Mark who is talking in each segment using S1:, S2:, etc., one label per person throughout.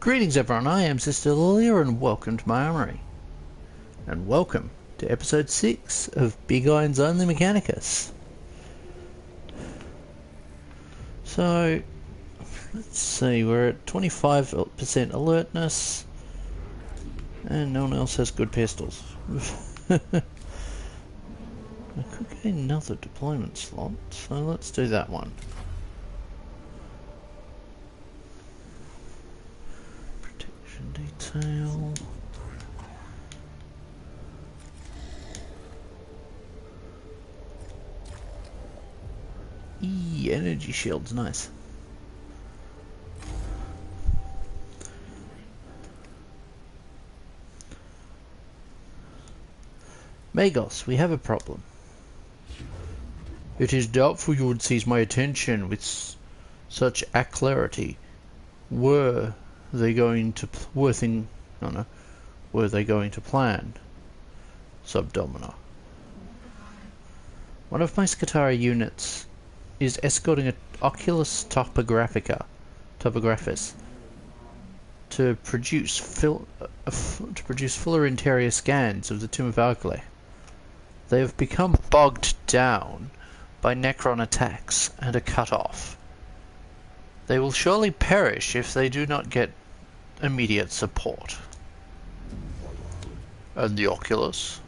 S1: Greetings everyone, I am Sister Lilia and welcome to my armory. And welcome to episode 6 of Big Iron's Only Mechanicus. So, let's see, we're at 25% alertness and no one else has good pistols. I could get another deployment slot, so let's do that one. Detail. Energy shields, nice. Magos, we have a problem. It is doubtful you would seize my attention with such alacrity. Were they going to plan? Subdomina. One of my Skitari units is escorting an Oculus topographus to produce fuller interior scans of the Tomb of Argle. They have become bogged down by Necron attacks and are cut off. They will surely perish if they do not get immediate support. And the Oculus?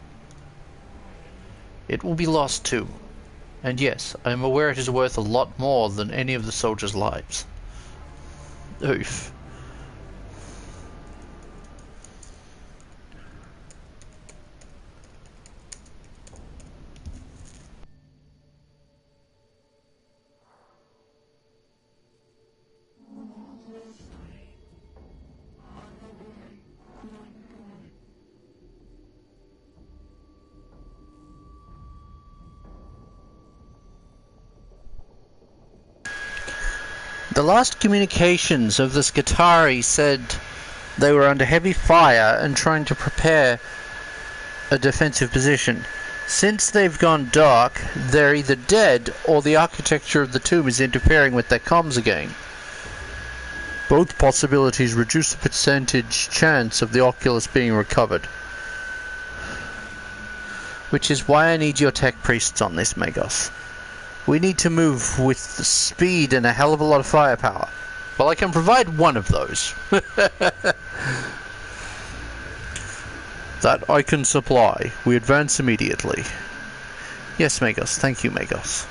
S1: It will be lost too. And yes, I am aware it is worth a lot more than any of the soldiers' lives. Oof. The last communications of the Skitari said they were under heavy fire and trying to prepare a defensive position. Since they've gone dark, they're either dead or the architecture of the tomb is interfering with their comms again. Both possibilities reduce the percentage chance of the Oculus being recovered. Which is why I need your tech priests on this, Magos. We need to move with speed and a hell of a lot of firepower. Well, I can provide one of those. That I can supply. We advance immediately. Yes, Magos. Thank you, Magos.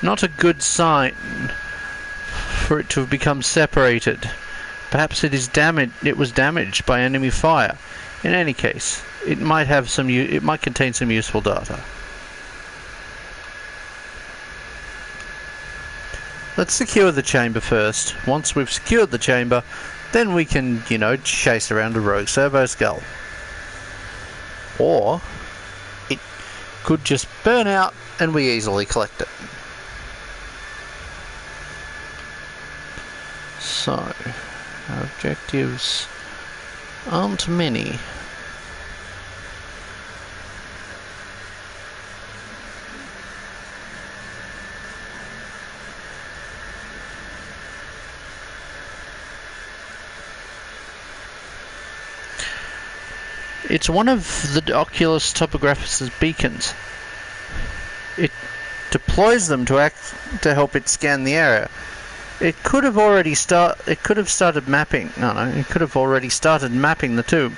S1: Not a good sign for it to have become separated. Perhaps it was damaged by enemy fire. In any case, it might contain some useful data. Let's secure the chamber first. Once we've secured the chamber, then we can, chase around a rogue servo skull. Or it could just burn out and we easily collect it. So, our objectives aren't many. It's one of the Oculus topographus' beacons. It deploys them to help it scan the area. It could have already started mapping. It could have already started mapping the tomb.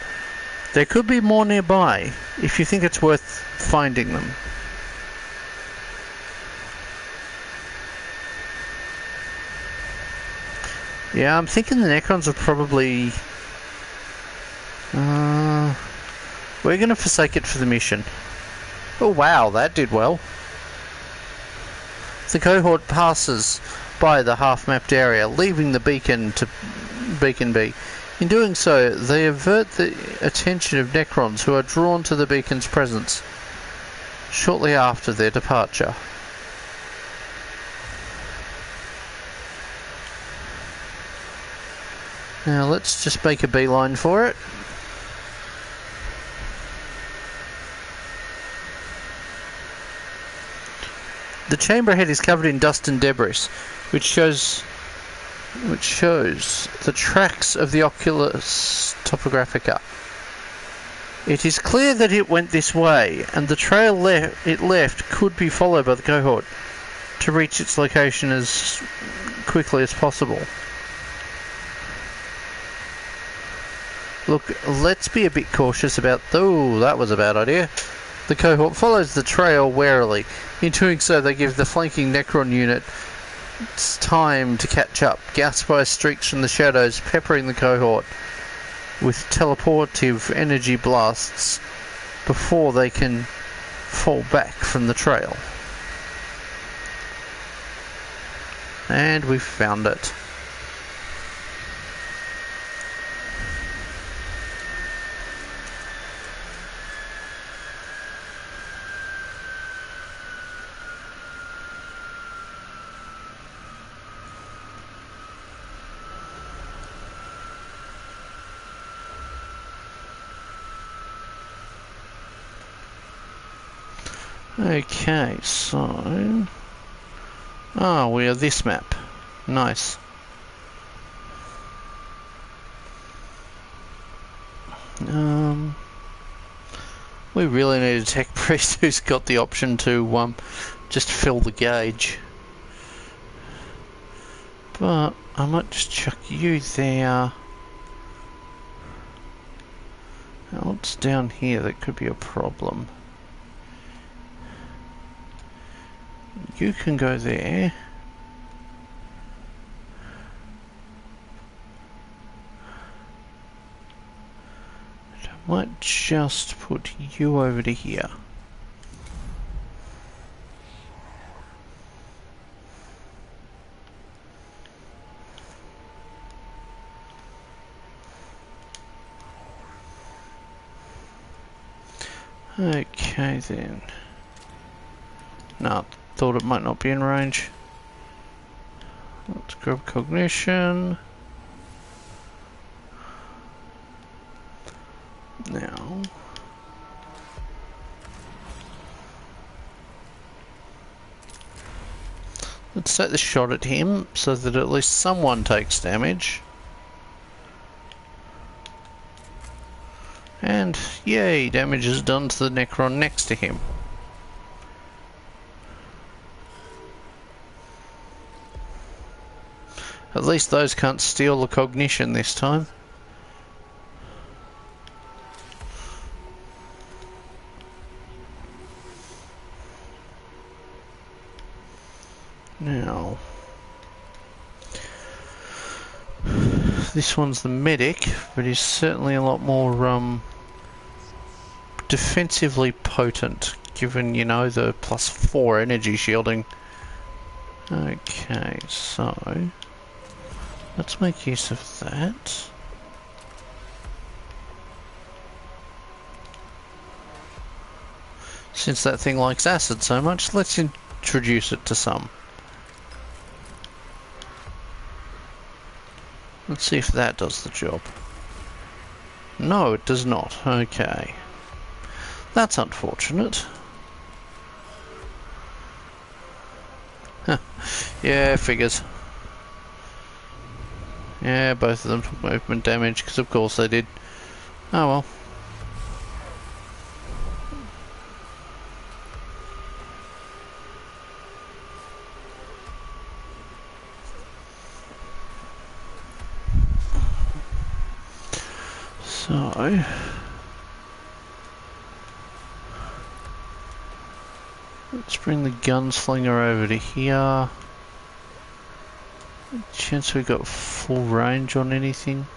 S1: There could be more nearby if you think it's worth finding them. Yeah, I'm thinking the Necrons are probably... we're going to forsake it for the mission. Oh wow, that did well. The cohort passes by the half-mapped area, leaving the beacon to Beacon B. In doing so, they avert the attention of Necrons who are drawn to the beacon's presence shortly after their departure. Now let's just make a beeline for it. The chamber head is covered in dust and debris, which shows the tracks of the Oculus Topographica. It is clear that it went this way, and the trail it left could be followed by the cohort to reach its location as quickly as possible. Look, let's be a bit cautious about... Oh, that was a bad idea. The cohort follows the trail warily. In doing so, they give the flanking Necron unit time to catch up. Gassed by streaks from the shadows, peppering the cohort with teleportive energy blasts before they can fall back from the trail. And we've found it. Okay, so... Oh, we are this map. Nice. We really need a tech priest who's got the option to just fill the gauge. But I might just chuck you there. Now, what's down here that could be a problem? You can go there. I might just put you over to here. Okay then. No. Thought it might not be in range. Let's grab cognition. Now. Let's take the shot at him so that at least someone takes damage. And yay, damage is done to the Necron next to him. At least those can't steal the cognition this time. Now, this one's the medic, but he's certainly a lot more defensively potent, given, you know, the +4 energy shielding. Okay, so... let's make use of that. Since that thing likes acid so much, let's introduce it to some. Let's see if that does the job. No, it does not. Okay. That's unfortunate. Huh. Yeah, figures. Yeah, both of them took movement damage, because of course they did. Oh well. So... let's bring the gunslinger over to here. Chance we got full range on anything.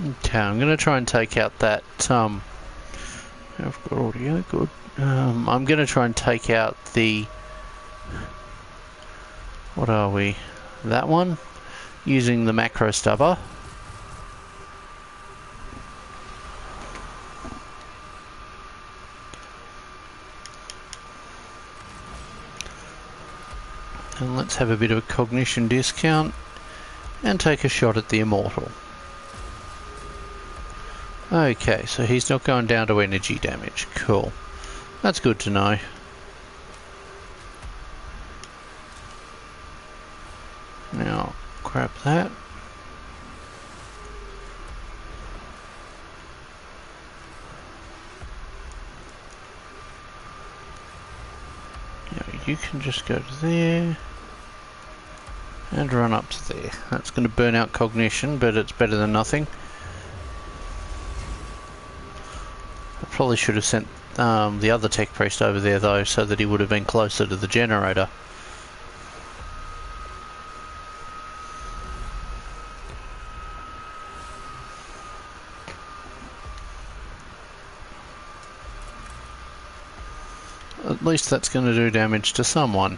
S1: Okay, I'm gonna try and take out that I've got audio, good. I'm gonna try and take out the... what are we? That one? Using the macro stubber. And let's have a bit of a cognition discount and take a shot at the immortal. Okay, so he's not going down to energy damage. Cool. That's good to know. Now, grab that. Now, you can just go to there. And run up to there. That's going to burn out cognition, but it's better than nothing. I probably should have sent the other tech priest over there though, so that he would have been closer to the generator. At least that's going to do damage to someone.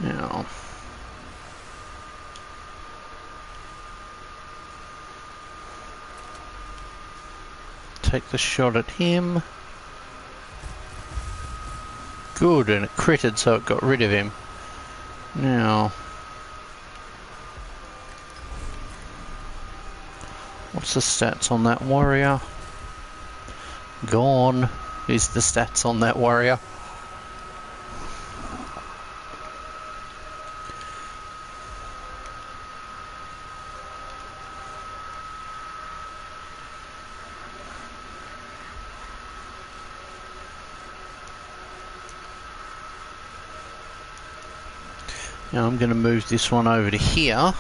S1: Now, take the shot at him. Good, and it critted, so it got rid of him. Now, what's the stats on that warrior? Gone is the stats on that warrior. Now I'm going to move this one over to here. I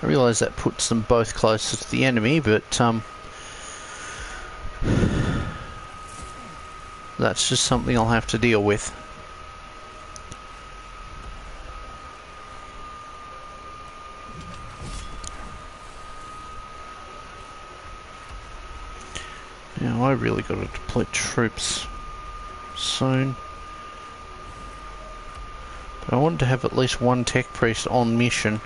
S1: realise that puts them both closer to the enemy, but that's just something I'll have to deal with. Now I really got to deploy troops soon. But I wanted to have at least one tech priest on mission.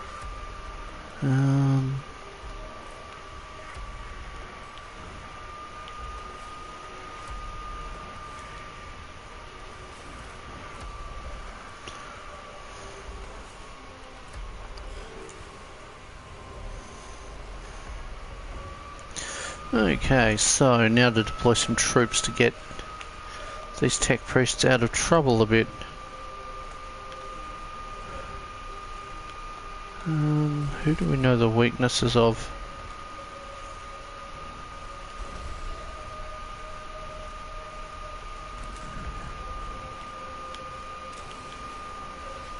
S1: Okay, so now to deploy some troops to get these tech priests out of trouble a bit. Who do we know the weaknesses of?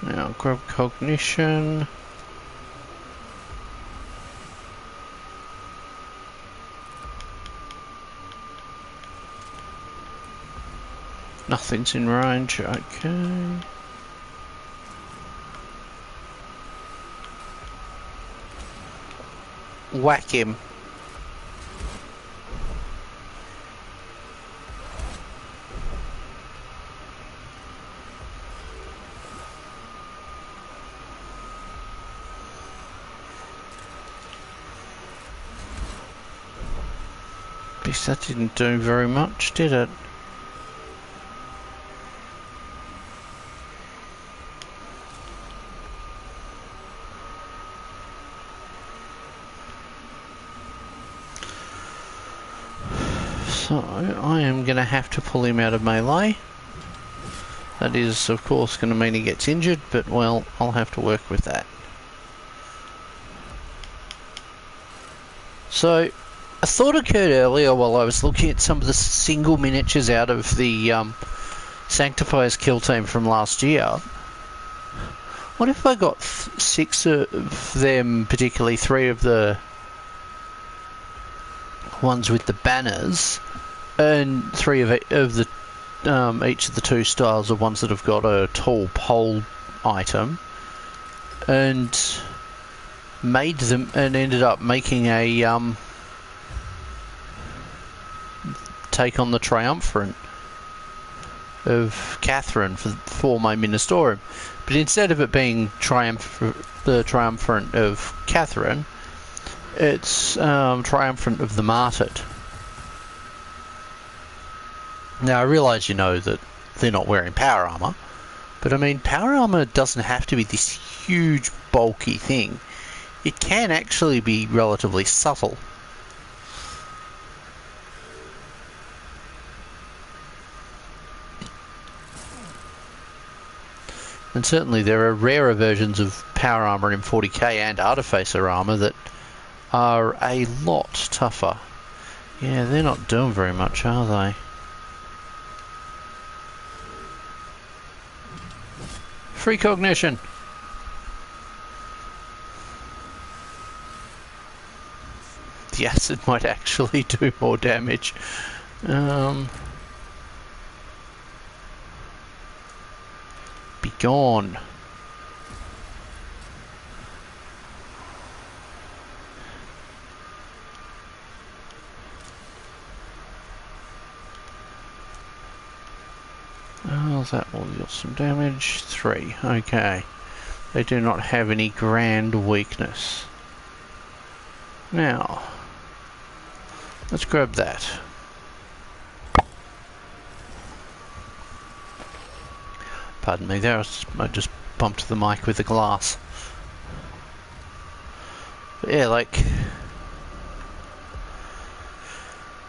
S1: Now grab cognition. Nothing's in range, okay. Whack him. Guess that didn't do very much, did it? So, I am going to have to pull him out of melee. That is, of course, going to mean he gets injured, but, well, I'll have to work with that. So, a thought occurred earlier while I was looking at some of the single miniatures out of the Sanctifier's kill team from last year. What if I got 6 of them, particularly 3 of the ones with the banners, and 3 of the each of the 2 styles of ones that have got a tall pole item, and made them and ended up making a take on the triumvirate of Catherine for my Ministorum, but instead of it being the triumvirate of Catherine, it's triumvirate of the martyred. Now, I realise you know that they're not wearing power armour, but I mean, power armour doesn't have to be this huge, bulky thing. It can actually be relatively subtle. And certainly there are rarer versions of power armour in 40k and artificer armour that are a lot tougher. Yeah, they're not doing very much, are they? Free cognition! The acid might actually do more damage. Be gone. Oh, that will deal some damage. 3. Okay. They do not have any grand weakness. Now, let's grab that. Pardon me there, I just bumped the mic with the glass. But yeah, like,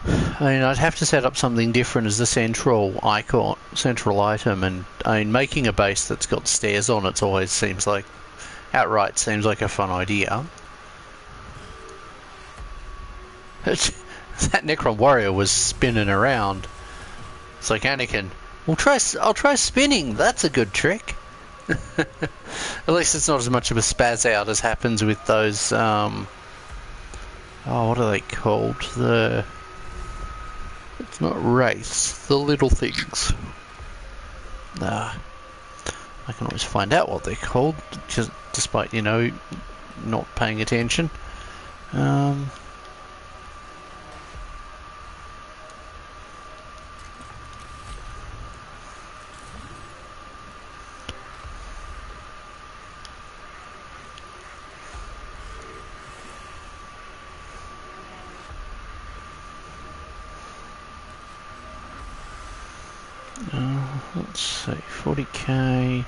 S1: I mean, I'd have to set up something different as the central icon, central item, and I mean, making a base that's got stairs on it always seems like, outright seems like a fun idea. That Necron warrior was spinning around. It's like, Anakin, I'll try spinning. That's a good trick. At least it's not as much of a spaz out as happens with those. Oh, what are they called? It's not wraiths. The little things. I can always find out what they're called, just despite not paying attention. Let's see, 40k,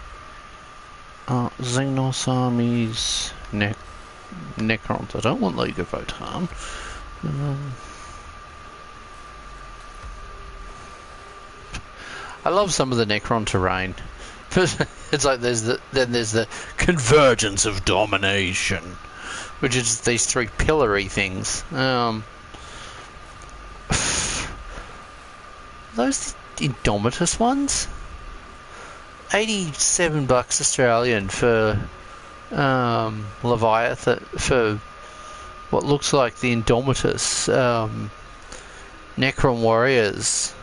S1: Xenos armies, Necrons. I don't want League of Votan. I love some of the Necron terrain. It's like there's the convergence of domination, which is these 3 pillory things. Those Indomitus ones, $87 Australian for Leviathan, for what looks like the Indomitus Necron warriors.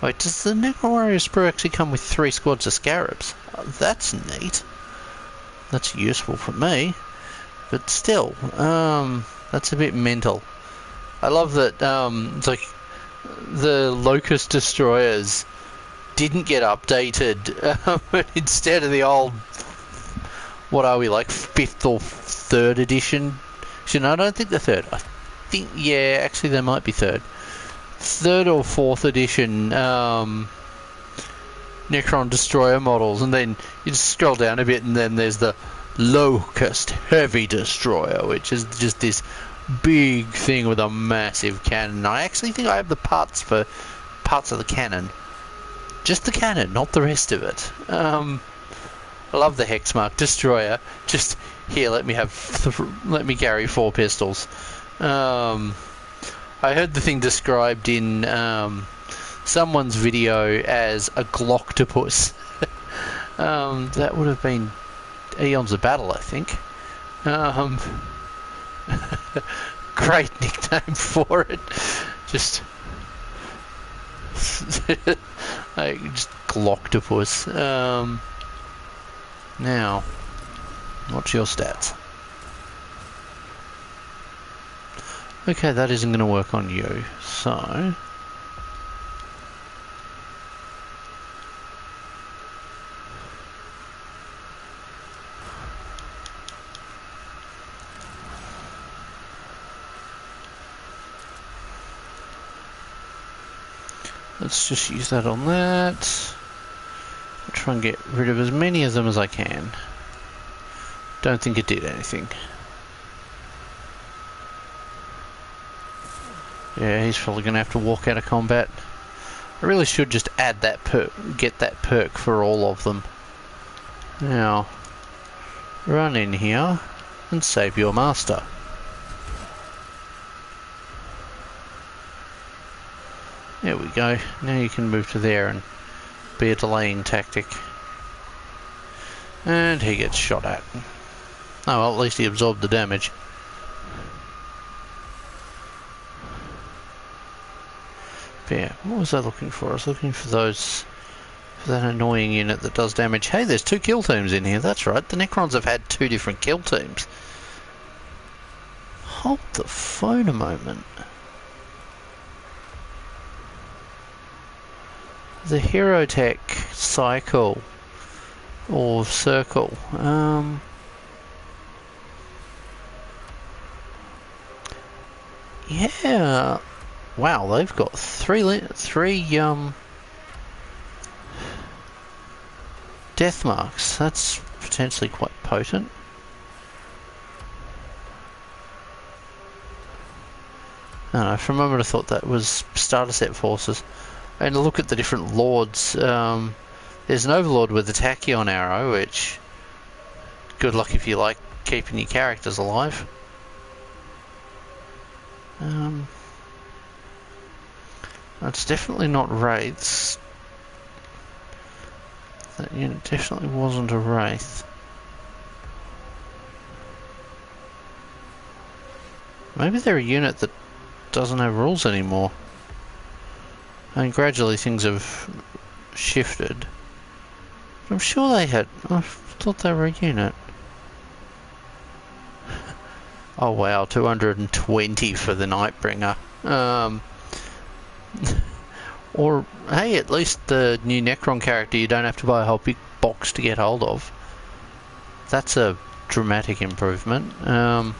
S1: Wait, does the Necron warrior sprue actually come with 3 squads of scarabs? Oh, that's neat. That's useful for me, but still, that's a bit mental. I love that. It's like the Locust destroyers didn't get updated, but instead of the old, what are we, like 5th or 3rd edition? I don't think the 3rd. I think, yeah, actually there might be 3rd. 3rd or 4th edition Necron destroyer models, and then you just scroll down a bit, and then there's the Locust heavy destroyer, which is just this big thing with a massive cannon. I actually think I have the parts for parts of the cannon. Just the cannon, not the rest of it. I love the Hexmark destroyer. Just here, let me carry 4 pistols. I heard the thing described in someone's video as a Gloctopus. That would have been Eons of Battle, I think. Great nickname for it. Just Gloctopus. Now, what's your stats? Okay, that isn't going to work on you, so Let's just use that on that. I'll try and get rid of as many of them as I can. Don't think it did anything. Yeah, he's probably going to have to walk out of combat. I really should just add that perk, get that perk for all of them. Now, run in here and save your master. There we go. Now you can move to there and be a delaying tactic. And he gets shot at. Oh, well, at least he absorbed the damage. But yeah, what was I looking for? I was looking for those... for that annoying unit that does damage. Hey, there's 2 kill teams in here. That's right. The Necrons have had 2 different kill teams. Hold the phone a moment. The Hero Tech cycle or circle. Yeah. Wow, they've got three death marks. That's potentially quite potent. I don't know, for a moment I thought that was starter set forces. And look at the different lords. There's an overlord with a tachyon arrow, which good luck if you like keeping your characters alive. That's definitely not wraiths. That unit definitely wasn't a wraith. Maybe they're a unit that doesn't have rules anymore. And gradually things have shifted. But I'm sure they had... I thought they were a unit. Oh wow, 220 for the Nightbringer. Or, hey, at least the new Necron character you don't have to buy a whole big box to get hold of. That's a dramatic improvement over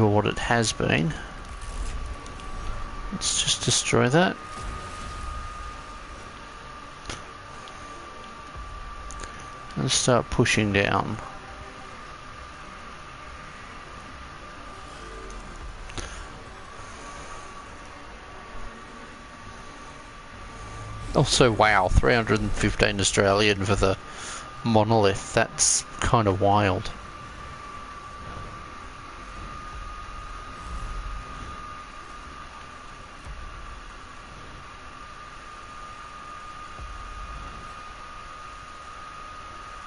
S1: what it has been. Let's just destroy that. And start pushing down. Also, wow, 315 Australian for the monolith. That's kind of wild.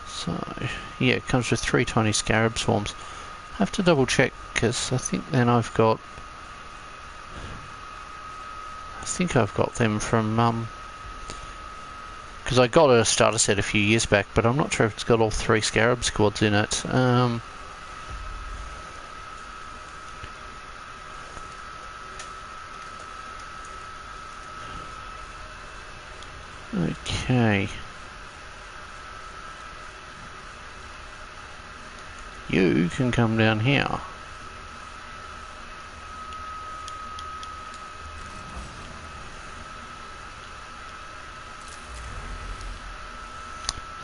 S1: So, yeah, it comes with 3 tiny scarab swarms. I have to double check, because I think then I've got... I think I've got them from, because I got a starter set a few years back, but I'm not sure if it's got all 3 scarab squads in it. Okay. You can come down here.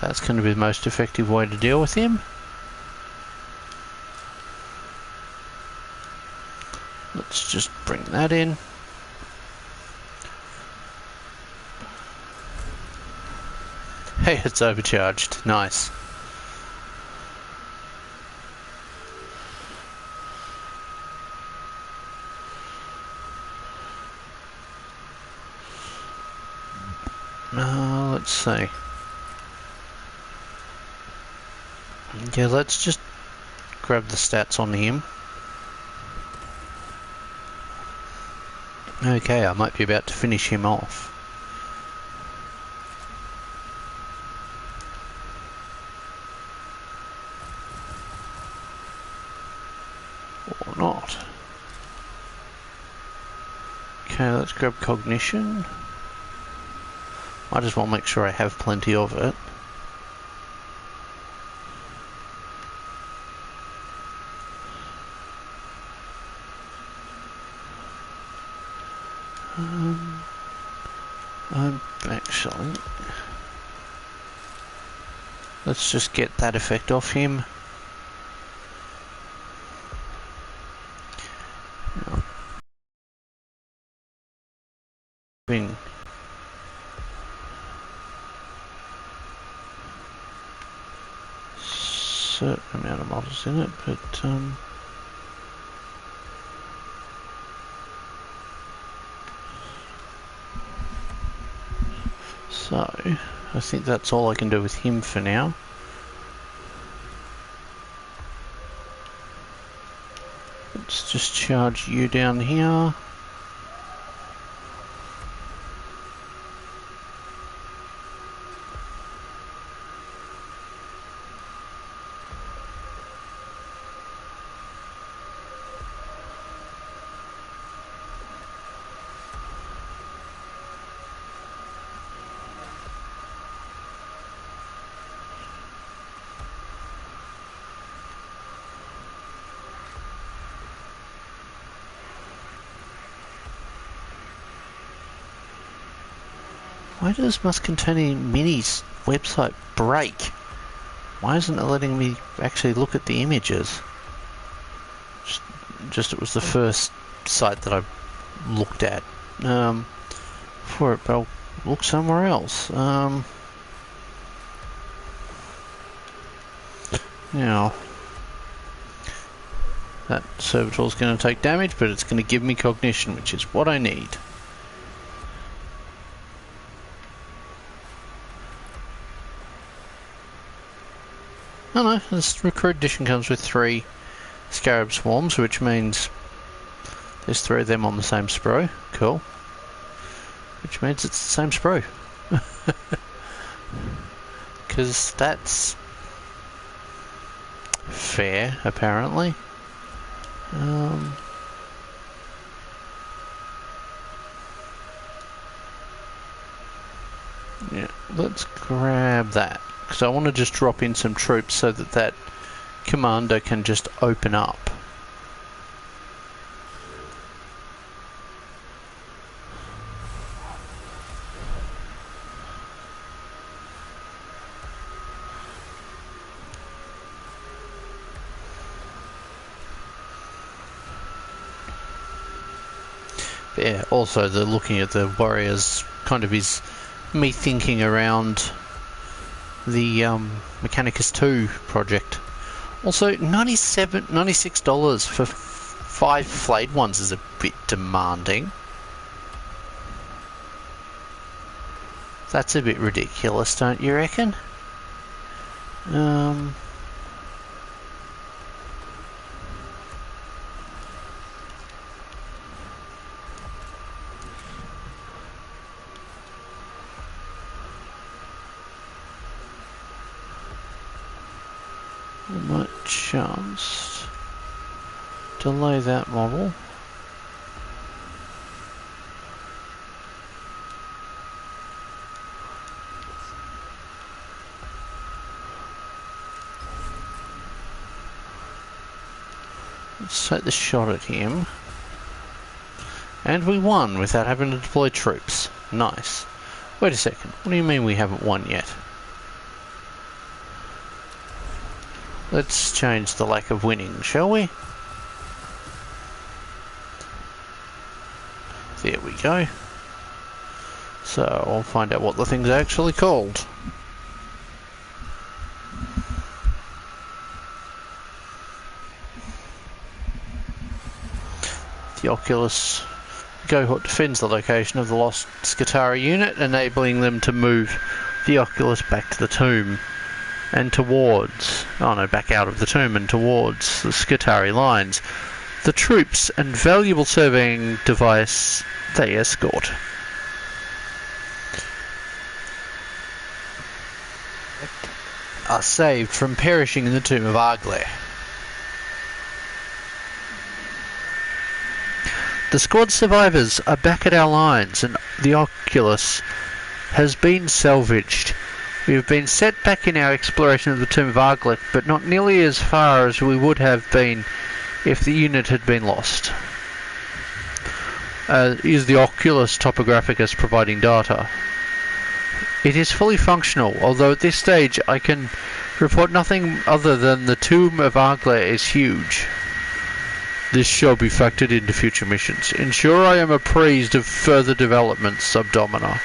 S1: That's going to be the most effective way to deal with him. Let's just bring that in. Hey, it's overcharged. Nice. Let's see. Yeah, let's just grab the stats on him. Okay, I might be about to finish him off. Or not. Okay, let's grab cognition. I just want to make sure I have plenty of it. Actually, let's just get that effect off him. Bring certain amount of models in it, but so I think that's all I can do with him for now. Let's just charge you down here. Why does Must Containing Minis website break? Why isn't it letting me actually look at the images? Just it was the first site that I looked at for it, but I'll look somewhere else. Now, that servitor is going to take damage, but it's going to give me cognition, which is what I need. Oh no, this recruit edition comes with 3 scarab swarms, which means there's 3 of them on the same sprue. Cool. Which means it's the same sprue. Because that's fair, apparently. Yeah, let's grab that. Because I want to just drop in some troops so that that commander can just open up. Yeah, also the looking at the warriors kind of is me thinking around the Mechanicus 2 project. Also, $96 for 5 flayed ones is a bit demanding. That's a bit ridiculous, don't you reckon? I might just delay that model. Let's take the shot at him. And we won without having to deploy troops. Nice. Wait a second, what do you mean we haven't won yet? Let's change the lack of winning, shall we? There we go. So, I'll find out what the thing's actually called. The Oculus cohort defends the location of the lost Skitari unit, enabling them to move the Oculus back to the tomb. And towards, oh no, back out of the tomb and towards the Skitari lines. The troops and valuable surveying device they escort. Are saved from perishing in the tomb of Arglare. The squad survivors are back at our lines and the Oculus has been salvaged. We have been set back in our exploration of the tomb of Arglare, but not nearly as far as we would have been if the unit had been lost. is the Oculus Topographicus providing data. It is fully functional, although at this stage I can report nothing other than the Tomb of Argler is huge. This shall be factored into future missions. Ensure I am appraised of further developments, Subdomina.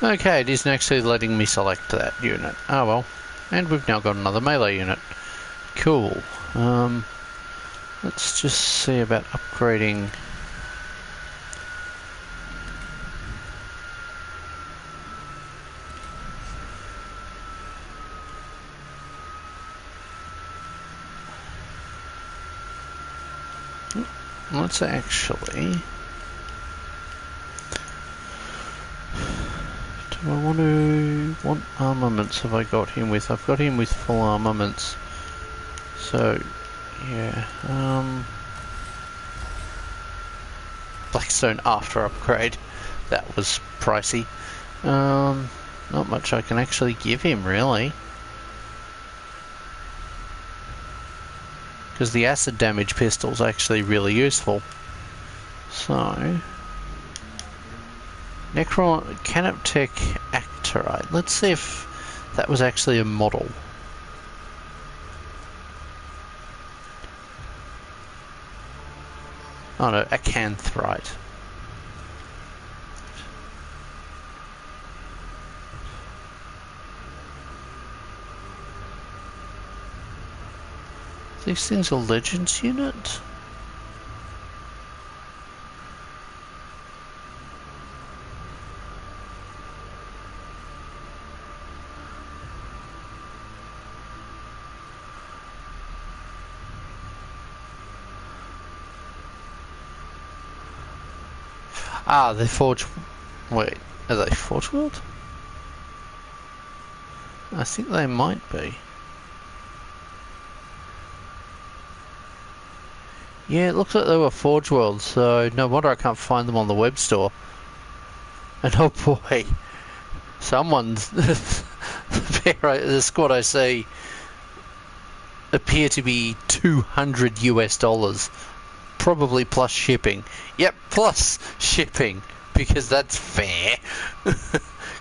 S1: Okay, it isn't actually letting me select that unit. Oh well. And we've now got another melee unit. Cool. Let's just see about upgrading. Let's actually... Do I want to... What armaments have I got him with? I've got him with full armaments. So, yeah. Blackstone after upgrade. That was pricey. Not much I can actually give him, really. Because the acid damage pistol's actually really useful. So... Canoptech Actorite. Let's see if that was actually a model. Oh no, Acanthrite. These things are Legends unit? Ah, they're Forge... Wait, are they Forge World? I think they might be. Yeah, it looks like they were Forge World, so no wonder I can't find them on the web store. And oh boy, someone's... the squad I see appear to be $200 US. Probably plus shipping. Yep, plus shipping, because that's fair.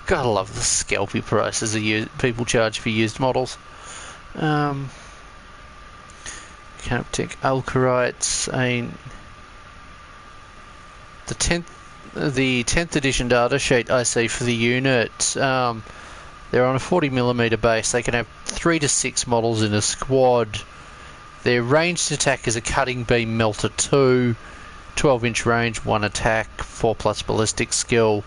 S1: Gotta love the scalpy prices people charge for used models. Canoptic Alkarites. The 10th edition data sheet I see for the unit. They're on a 40mm base. They can have 3 to 6 models in a squad. Their ranged attack is a cutting beam melter 2, 12-inch range, 1 attack, 4+ ballistic skill,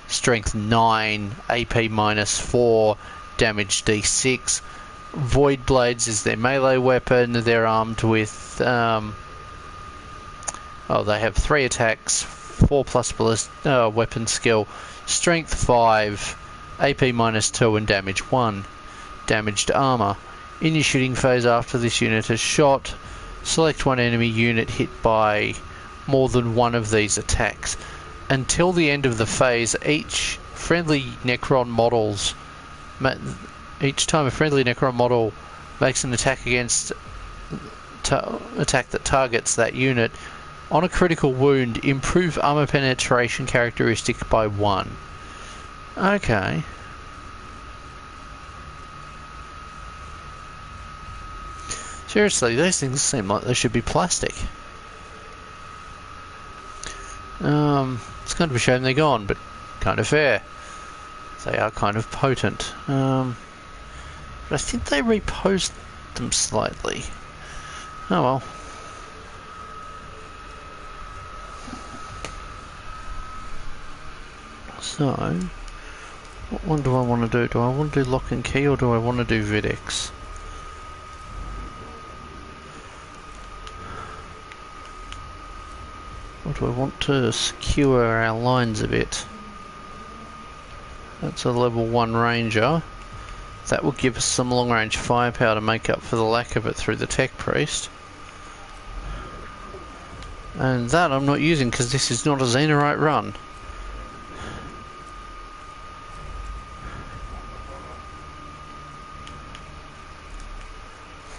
S1: strength 9, AP minus 4, damage D6. Void blades is their melee weapon. They're armed with they have 3 attacks, 4+ ballistic weapon skill, strength 5, AP minus 2, and damage 1. Damaged armor. In your shooting phase after this unit has shot, select one enemy unit hit by more than one of these attacks. Until the end of the phase, each time a friendly Necron model makes an attack that targets that unit, on a critical wound, improve armor penetration characteristic by 1. Okay. Seriously, these things seem like they should be plastic. It's kind of a shame they're gone, but kind of fair. They are kind of potent. But I think they reposed them slightly. Oh well. So, what one do I want to do? Do I want to do lock and key, or do I want to do Videx? but we want to secure our lines a bit. That's a level 1 ranger. That will give us some long range firepower to make up for the lack of it through the tech priest. And that I'm not using because this is not a Xenorite run.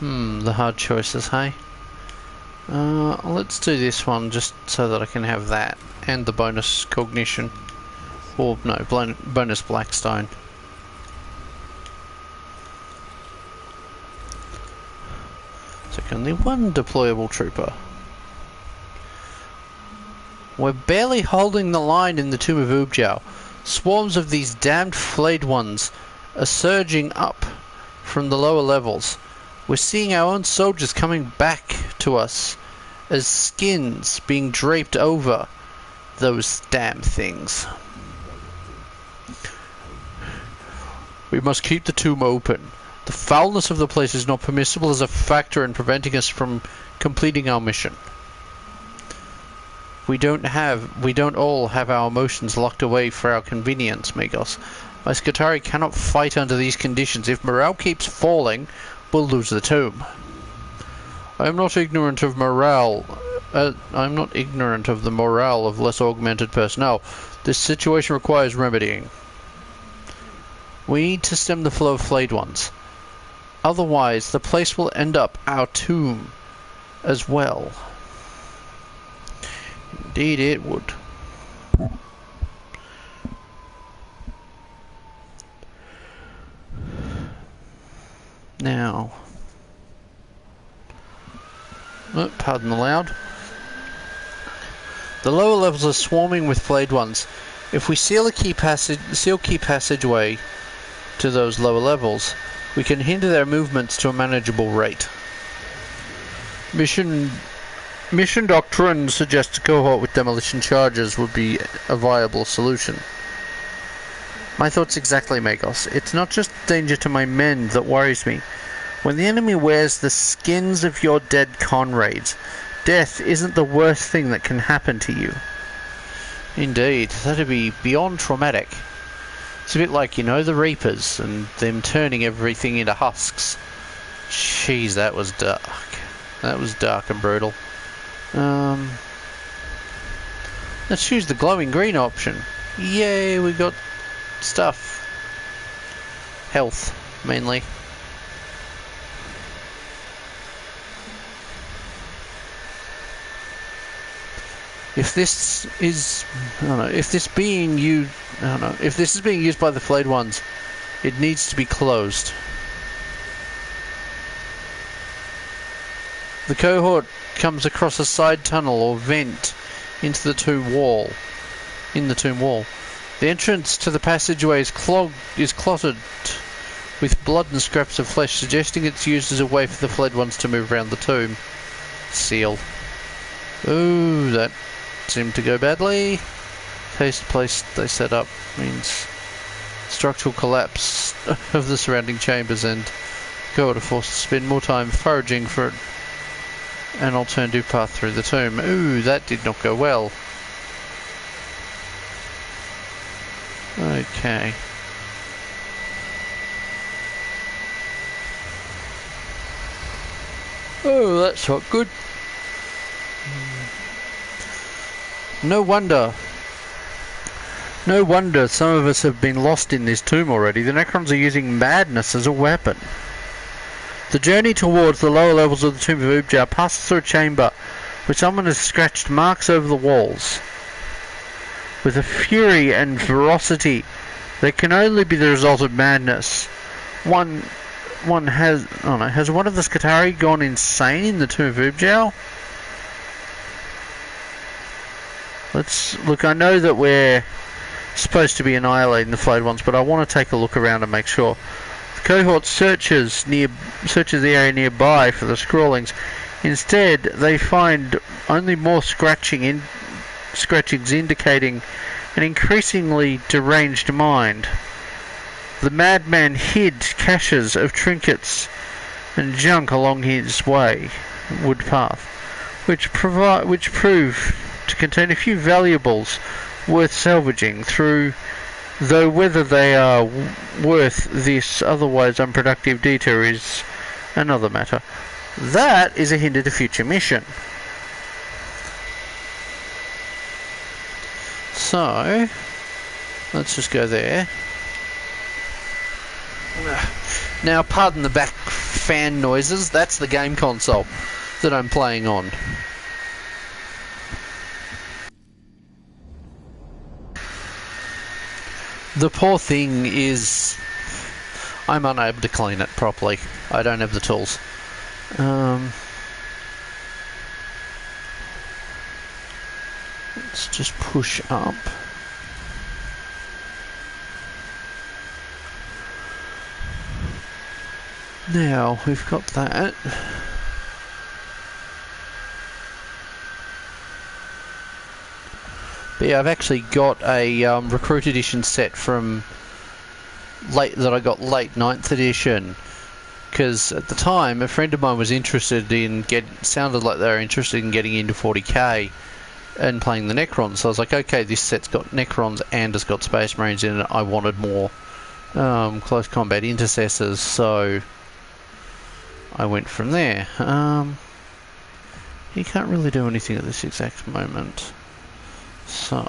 S1: The hard choices, hey? Let's do this one just so that I can have that and the bonus cognition. Or, no, bonus Blackstone. Only one deployable trooper. We're barely holding the line in the Tomb of Ubjao. Swarms of these damned flayed ones are surging up from the lower levels. We're seeing our own soldiers coming back to us as skins being draped over those damn things. We must keep the tomb open. The foulness of the place is not permissible as a factor in preventing us from completing our mission. We don't all have our emotions locked away for our convenience, Megos. My Skitari cannot fight under these conditions. If morale keeps falling, we'll lose the tomb. I am not ignorant of morale. I'm not ignorant of the morale of less augmented personnel. This situation requires remedying. We need to stem the flow of flayed ones. Otherwise, the place will end up our tomb as well. Indeed it would. Now, oh, pardon the loud. The lower levels are swarming with flayed ones. If we seal key passageway to those lower levels, we can hinder their movements to a manageable rate. Mission doctrine suggests a cohort with demolition charges would be a viable solution. My thoughts exactly, Megos. It's not just danger to my men that worries me. When the enemy wears the skins of your dead comrades, death isn't the worst thing that can happen to you. Indeed, that'd be beyond traumatic. It's a bit like, you know, the Reapers and them turning everything into husks. Jeez, that was dark. That was dark and brutal. Let's choose the glowing green option. Yay, we got stuff. Health, mainly. If this is, if this is being used by the flayed ones, it needs to be closed. The cohort comes across a side tunnel or vent into the tomb wall. The entrance to the passageway is clotted with blood and scraps of flesh, suggesting it's used as a way for the fled ones to move around the tomb. Seal. Ooh, that seemed to go badly. Haste place they set up means structural collapse of the surrounding chambers, and cohort are forced to spend more time foraging for an alternative path through the tomb. Ooh, that did not go well. Okay. Oh, that's not good. No wonder some of us have been lost in this tomb already. The Necrons are using madness as a weapon. The journey towards the lower levels of the Tomb of Ubjar passes through a chamber where someone has scratched marks over the walls. With a fury and ferocity that can only be the result of madness. Has one of the Skitari gone insane in the Tomb of Ubjar? Let's look. I know that we're supposed to be annihilating the flayed ones, but I want to take a look around and make sure. The cohort searches the area nearby for the scrawlings. Instead, they find only more scratchings indicating an increasingly deranged mind. The madman hid caches of trinkets and junk along his wood path, which prove to contain a few valuables worth salvaging through, though whether they are worth this otherwise unproductive detour is another matter. That is a hint at a future mission. So, let's just go there. Now, pardon the back fan noises, that's the game console that I'm playing on. The poor thing is, I'm unable to clean it properly. I don't have the tools. Let's just push up. Now, we've got that. But yeah, I've actually got a Recruit Edition set from that I got late 9th edition. Because at the time, a friend of mine was interested in sounded like they were interested in getting into 40k and playing the Necrons. So I was like, okay, this set's got Necrons and it's got Space Marines in it. I wanted more close combat intercessors, so I went from there. He can't really do anything at this exact moment. So,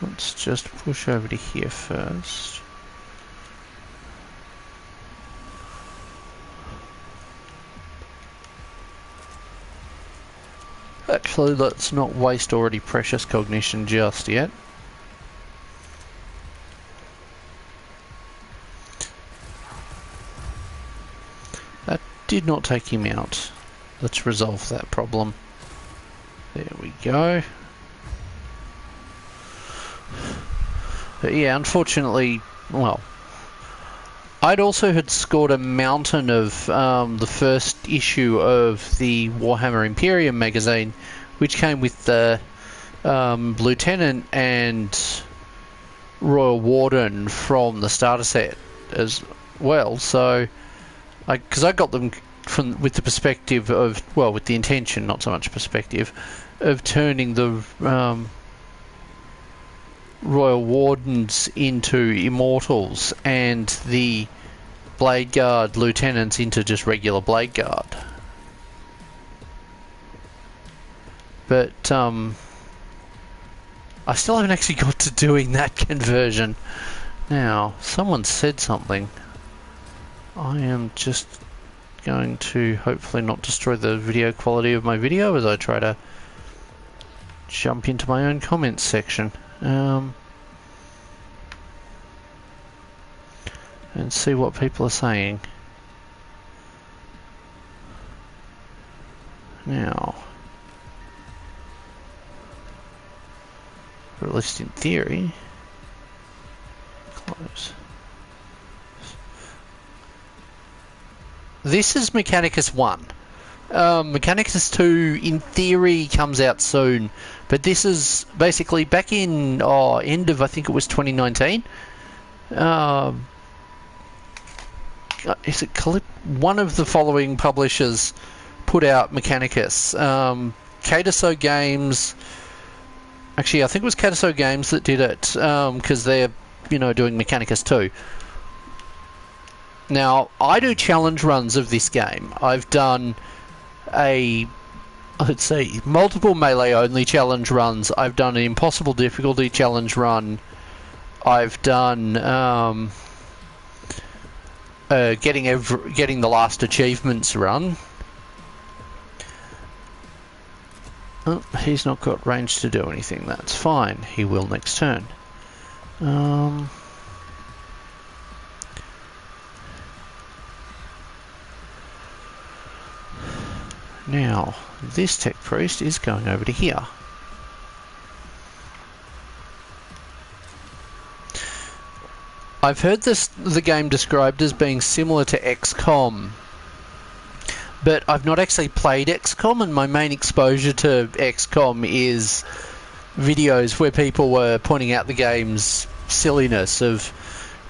S1: let's just push over to here first. Actually, let's not waste already precious cognition just yet. That did not take him out. Let's resolve that problem. There we go. But yeah, unfortunately, well, I'd also had scored a mountain of the first issue of the Warhammer Imperium magazine, which came with the Lieutenant and Royal Warden from the starter set as well. So, because I got them with the perspective of, well, with the intention, not so much perspective, of turning the Royal Wardens into Immortals and the Blade Guard Lieutenants into just regular Blade Guard. But I still haven't actually got to doing that conversion. Now, someone said something. I am just going to hopefully not destroy the video quality of my video as I try to jump into my own comments section. And see what people are saying. Now, or at least in theory, close. This is Mechanicus 1. Mechanicus 2, in theory, comes out soon, but this is basically back in end of, I think it was 2019. Is it one of the following publishers put out Mechanicus? Tiresus Games. Actually, I think it was Tiresus Games that did it, because they're, doing Mechanicus 2. Now, I do challenge runs of this game. I've done multiple melee-only challenge runs. I've done an impossible difficulty challenge run. I've done getting the last achievements run. Oh, he's not got range to do anything. That's fine. He will next turn. Now, this tech priest is going over to here. I've heard the game described as being similar to XCOM, but I've not actually played XCOM, and my main exposure to XCOM is videos where people were pointing out the game's silliness of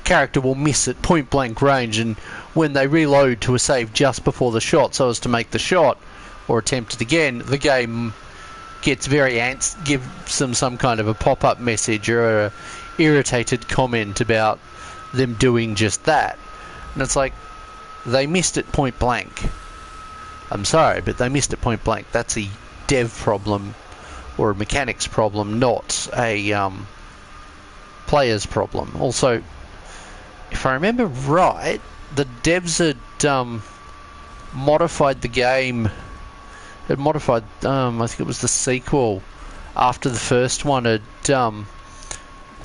S1: character will miss at point blank range, and when they reload to a save just before the shot so as to make the shot or attempt it again, the game gets very gives them some kind of a pop-up message or a irritated comment about them doing just that. And it's like, they missed it point blank. I'm sorry, but they missed it point blank. That's a dev problem or a mechanics problem, not a player's problem. Also, if I remember right, the devs had modified the game. Had modified, I think it was the sequel after the first one had.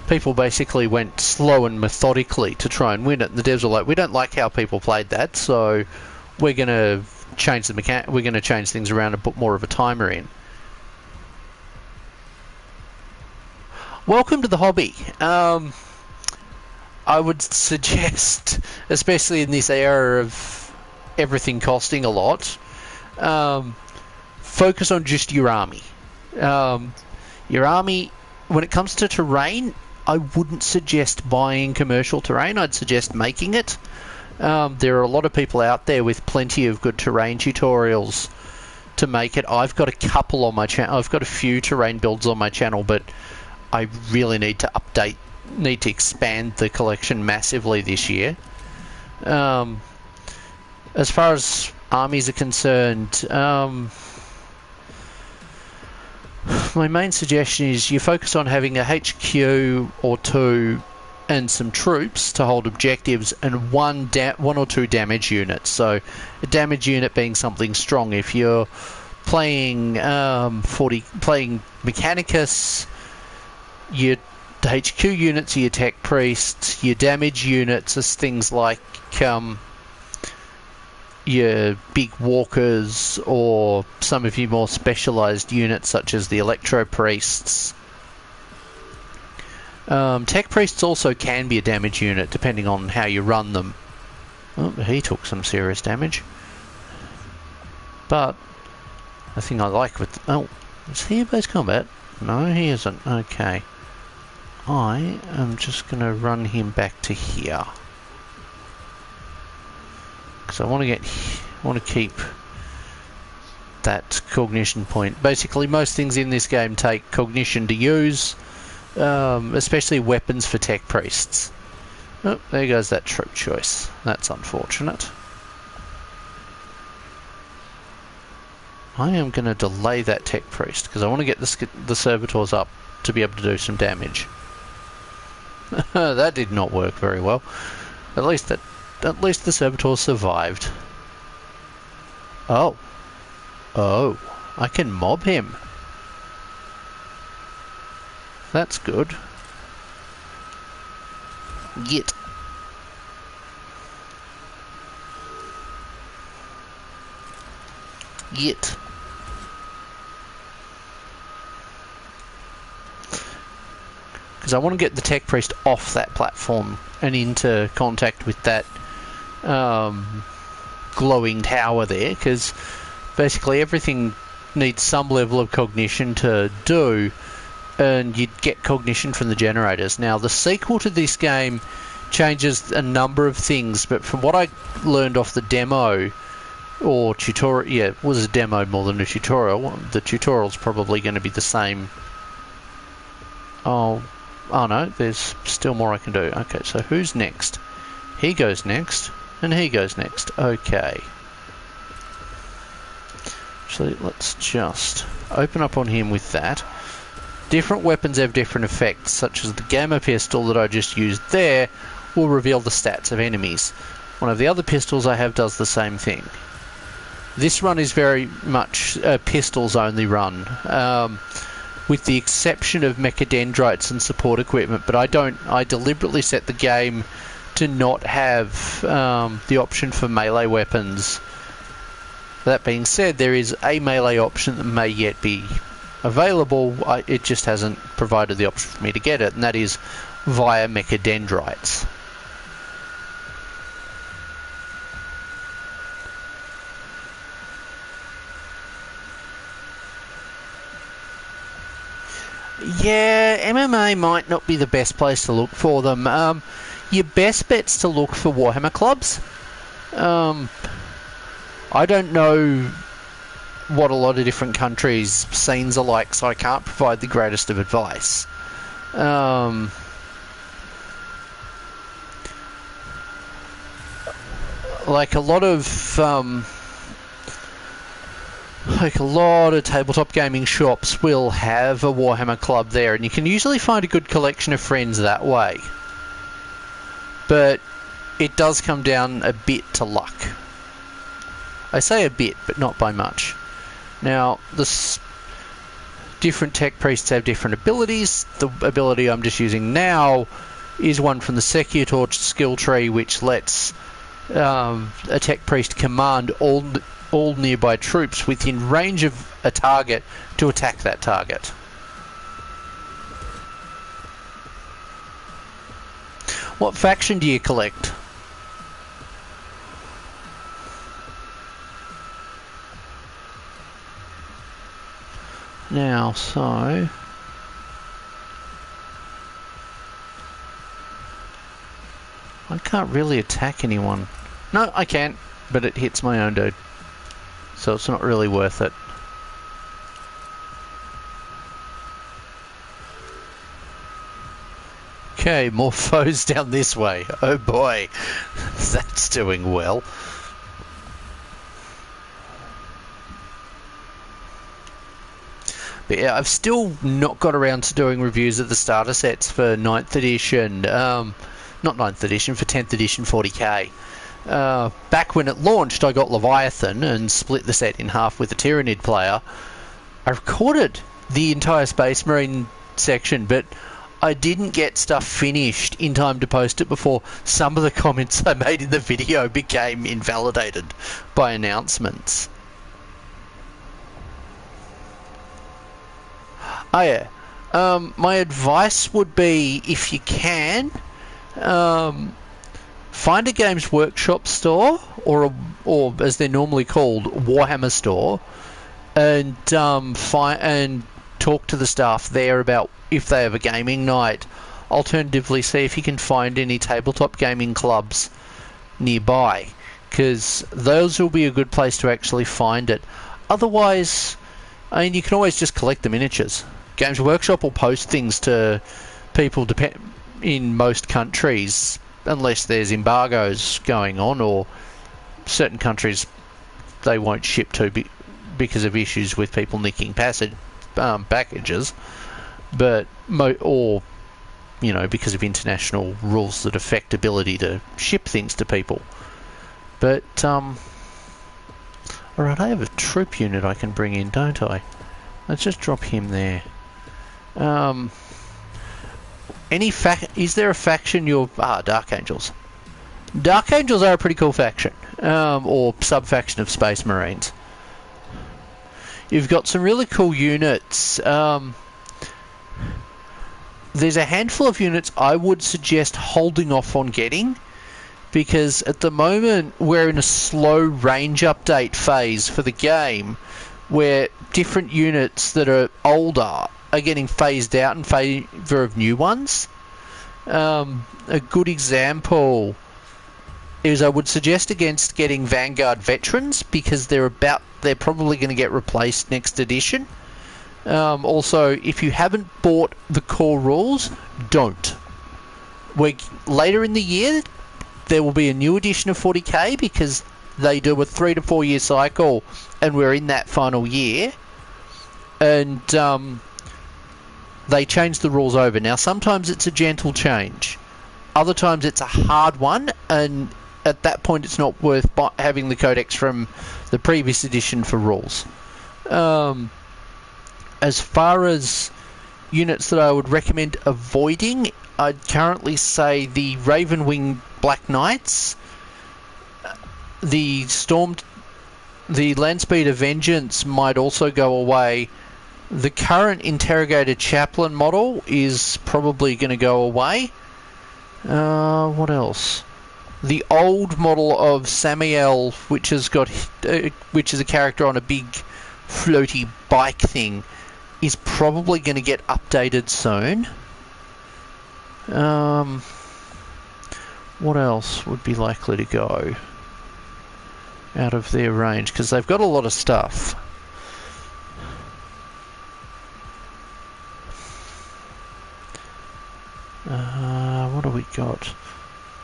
S1: People basically went slow and methodically to try and win it, and the devs were like, "We don't like how people played that, so we're going to change We're going to change things around and put more of a timer in." Welcome to the hobby. I would suggest, especially in this era of everything costing a lot, focus on just your army. Your army, when it comes to terrain, I wouldn't suggest buying commercial terrain. I'd suggest making it. There are a lot of people out there with plenty of good terrain tutorials to make it. I've got a couple on my channel. I've got a few terrain builds on my channel, but I really need to expand the collection massively this year. As far as armies are concerned, my main suggestion is you focus on having a HQ or two and some troops to hold objectives, and one or two damage units. So a damage unit being something strong. If you're playing playing Mechanicus, your HQ units are your tech priests. Your damage units are things like your big walkers, or some of your more specialised units such as the electro priests. Tech priests also can be a damage unit depending on how you run them. Oh, he took some serious damage. But the thing I like with... Oh, is he in base combat? No, he isn't. Okay. I am just going to run him back to here. Because I want to keep that cognition point. Basically, most things in this game take cognition to use, especially weapons for tech priests. Oh, there goes that troop choice. That's unfortunate. I am going to delay that tech priest because I want to get the servitors up to be able to do some damage. That did not work very well. At least the servitors survived. Oh, I can mob him. That's good. Git. Because I want to get the tech priest off that platform and into contact with that glowing tower there, because basically everything needs some level of cognition to do, and you'd get cognition from the generators. Now, the sequel to this game changes a number of things, but from what I learned off the demo or tutorial, yeah, it was a demo more than a tutorial. The tutorial's probably going to be the same. Oh no, there's still more I can do. Okay, so who's next? He goes next, and he goes next. Okay. So let's just open up on him with that. Different weapons have different effects, such as the gamma pistol that I just used there will reveal the stats of enemies. One of the other pistols I have does the same thing. This run is very much a pistols only run, with the exception of mechadendrites and support equipment, but I deliberately set the game to not have the option for melee weapons. That being said, there is a melee option that may yet be available. It just hasn't provided the option for me to get it, and that is via mechadendrites. Yeah, MMA might not be the best place to look for them. Your best bet's to look for Warhammer clubs. I don't know what a lot of different countries' scenes are like, so I can't provide the greatest of advice. Like a lot of tabletop gaming shops will have a Warhammer club there, and you can usually find a good collection of friends that way. But it does come down a bit to luck. I say a bit, but not by much. Now, different tech priests have different abilities. The ability I'm just using now is one from the Secutor skill tree, which lets a tech priest command all nearby troops within range of a target to attack that target. What faction do you collect? Now, so I can't really attack anyone. No, I can, but it hits my own dude, so it's not really worth it. Okay, more foes down this way. Oh boy, that's doing well. But yeah, I've still not got around to doing reviews of the starter sets for 9th edition. Not 9th edition, for 10th edition 40k. Back when it launched, I got Leviathan and split the set in half with a Tyranid player. I recorded the entire Space Marine section, but I didn't get stuff finished in time to post it before some of the comments I made in the video became invalidated by announcements. Oh yeah, my advice would be, if you can, find a Games Workshop store, or as they're normally called, Warhammer store, and talk to the staff there about if they have a gaming night. Alternatively, see if you can find any tabletop gaming clubs nearby, because those will be a good place to actually find it. Otherwise, I mean, you can always just collect the miniatures. Games Workshop will post things to people in most countries, unless there's embargoes going on, or certain countries they won't ship to because of issues with people nicking packages, but or because of international rules that affect ability to ship things to people. But alright, I have a troop unit I can bring in, don't I? Let's just drop him there. Is there a faction Dark Angels. Dark Angels are a pretty cool faction, or sub-faction of Space Marines. You've got some really cool units. There's a handful of units I would suggest holding off on getting, because at the moment we're in a slow range update phase for the game, where different units that are older are getting phased out in favour of new ones. A good example is I would suggest against getting Vanguard Veterans, because they're probably going to get replaced next edition. Also, if you haven't bought the core rules, don't. Later in the year, there will be a new edition of 40k, because they do a 3 to 4 year cycle, and we're in that final year. And they change the rules over. Now, sometimes it's a gentle change. Other times it's a hard one, and at that point it's not worth having the codex from the previous edition for rules. As far as units that I would recommend avoiding, I'd currently say the Ravenwing Black Knights, the Landspeeder Vengeance might also go away. The current Interrogator Chaplain model is probably going to go away. What else? The old model of Samael, which is a character on a big floaty bike thing, is probably going to get updated soon. What else would be likely to go out of their range? Because they've got a lot of stuff. What do we got?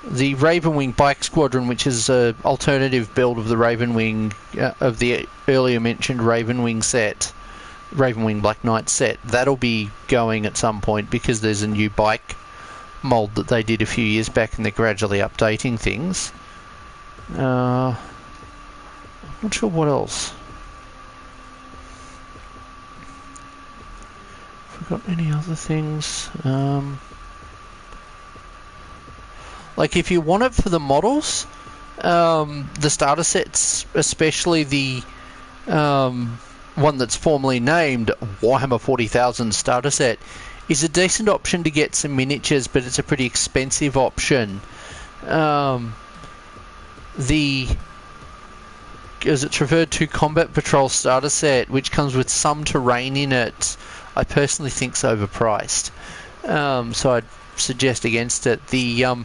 S1: The Ravenwing Bike Squadron, which is an alternative build of the Ravenwing, of the earlier mentioned Ravenwing set, Ravenwing Black Knight set. That'll be going at some point because there's a new bike mold that they did a few years back and they're gradually updating things. I'm not sure what else. Have we got any other things? Like if you want it for the models, the starter sets, especially the one that's formally named Warhammer 40,000 starter set, is a decent option to get some miniatures, but it's a pretty expensive option. As it's referred to, Combat Patrol starter set, which comes with some terrain in it, I personally think is overpriced. So I'd suggest against it. The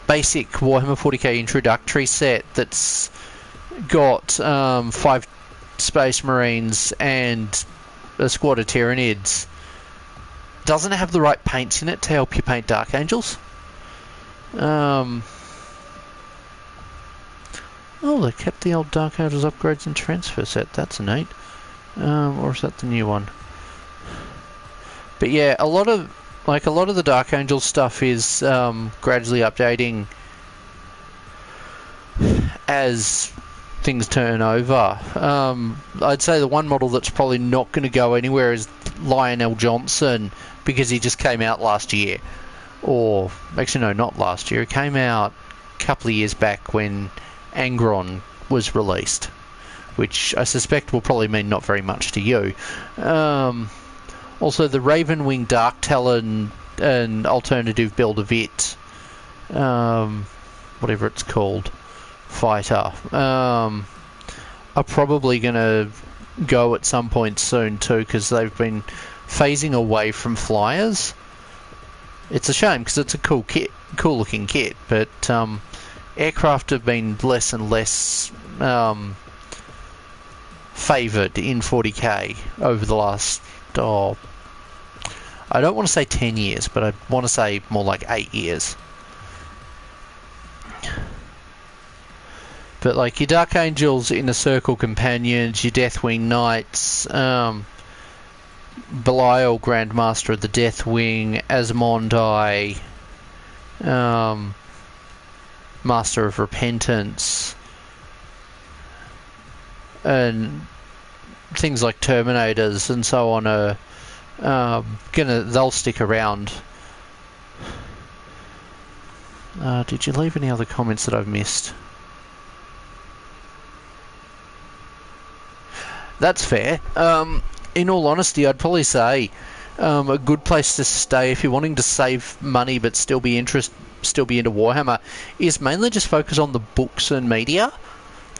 S1: basic Warhammer 40k introductory set that's got 5 Space Marines and a squad of Tyranids doesn't have the right paints in it to help you paint Dark Angels. Oh, they kept the old Dark Angels upgrades and transfer set. That's neat. Or is that the new one? But yeah, a lot of the Dark Angel stuff is gradually updating as things turn over. I'd say the one model that's probably not going to go anywhere is Lionel Johnson, because he just came out last year. Or, actually no, not last year. It came out a couple of years back when Angron was released, which I suspect will probably mean not very much to you. Also, the Ravenwing Dark Talon and alternative build of it, whatever it's called, fighter, are probably going to go at some point soon too, because they've been phasing away from flyers. It's a shame because it's a cool looking kit, but aircraft have been less and less favoured in 40k over the last, I don't want to say 10 years, but I want to say more like 8 years. But like your Dark Angels, Inner Circle Companions, your Deathwing Knights, Belial, Grandmaster of the Deathwing, Asmondi, Master of Repentance, and things like Terminators and so on are they'll stick around. Did you leave any other comments that I've missed? That's fair. In all honesty, I'd probably say a good place to stay if you're wanting to save money but still be into Warhammer is mainly just focus on the books and media.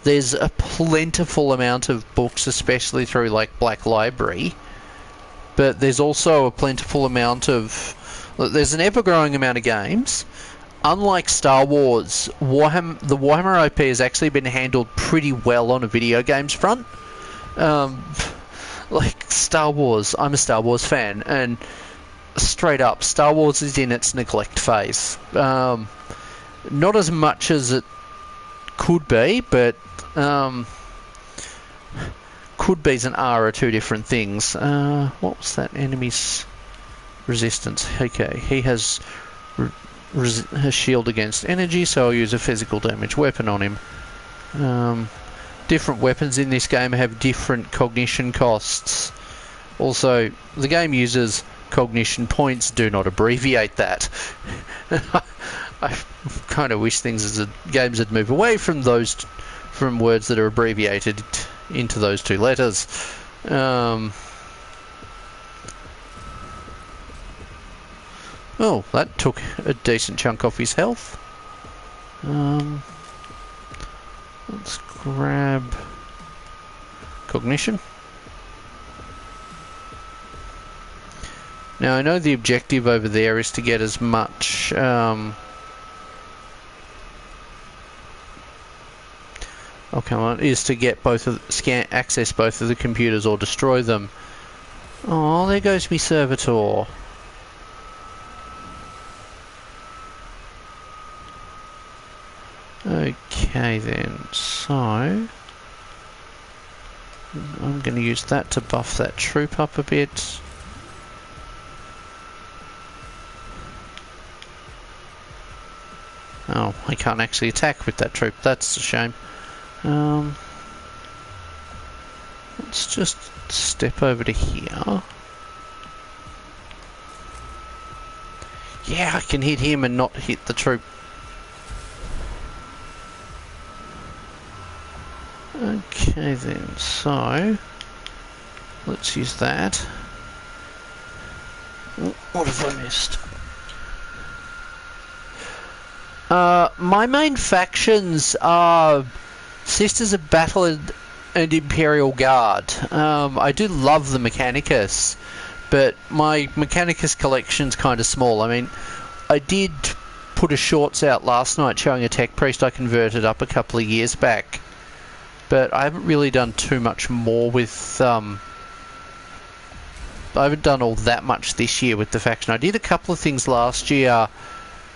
S1: There's a plentiful amount of books, especially through like Black Library, but there's also a plentiful amount of... There's an ever-growing amount of games. Unlike Star Wars, the Warhammer IP has actually been handled pretty well on a video games front. Like Star Wars, I'm a Star Wars fan, and straight up, Star Wars is in its neglect phase. Not as much as it could be, but could be's and are two different things. What was that enemy's resistance? Okay, he has a shield against energy, so I'll use a physical damage weapon on him. Different weapons in this game have different cognition costs. Also, the game uses cognition points. Do not abbreviate that. I kind of wish games would move away from words that are abbreviated into those two letters. Oh, that took a decent chunk off his health. Let's grab cognition. Now I know the objective over there is to get as much is to get access both of the computers or destroy them. Oh, there goes me servitor. Okay then, so I'm going to use that to buff that troop up a bit. Oh, I can't actually attack with that troop, that's a shame. Let's just step over to here. Yeah, I can hit him and not hit the troop. Okay then, so let's use that. Oh, what have I missed? My main factions are Sisters of Battle and Imperial Guard. I do love the Mechanicus, but my Mechanicus collection's kind of small. I mean, I did put a shorts out last night showing a tech priest I converted up a couple of years back, but I haven't really done too much more with I haven't done all that much this year with the faction. I did a couple of things last year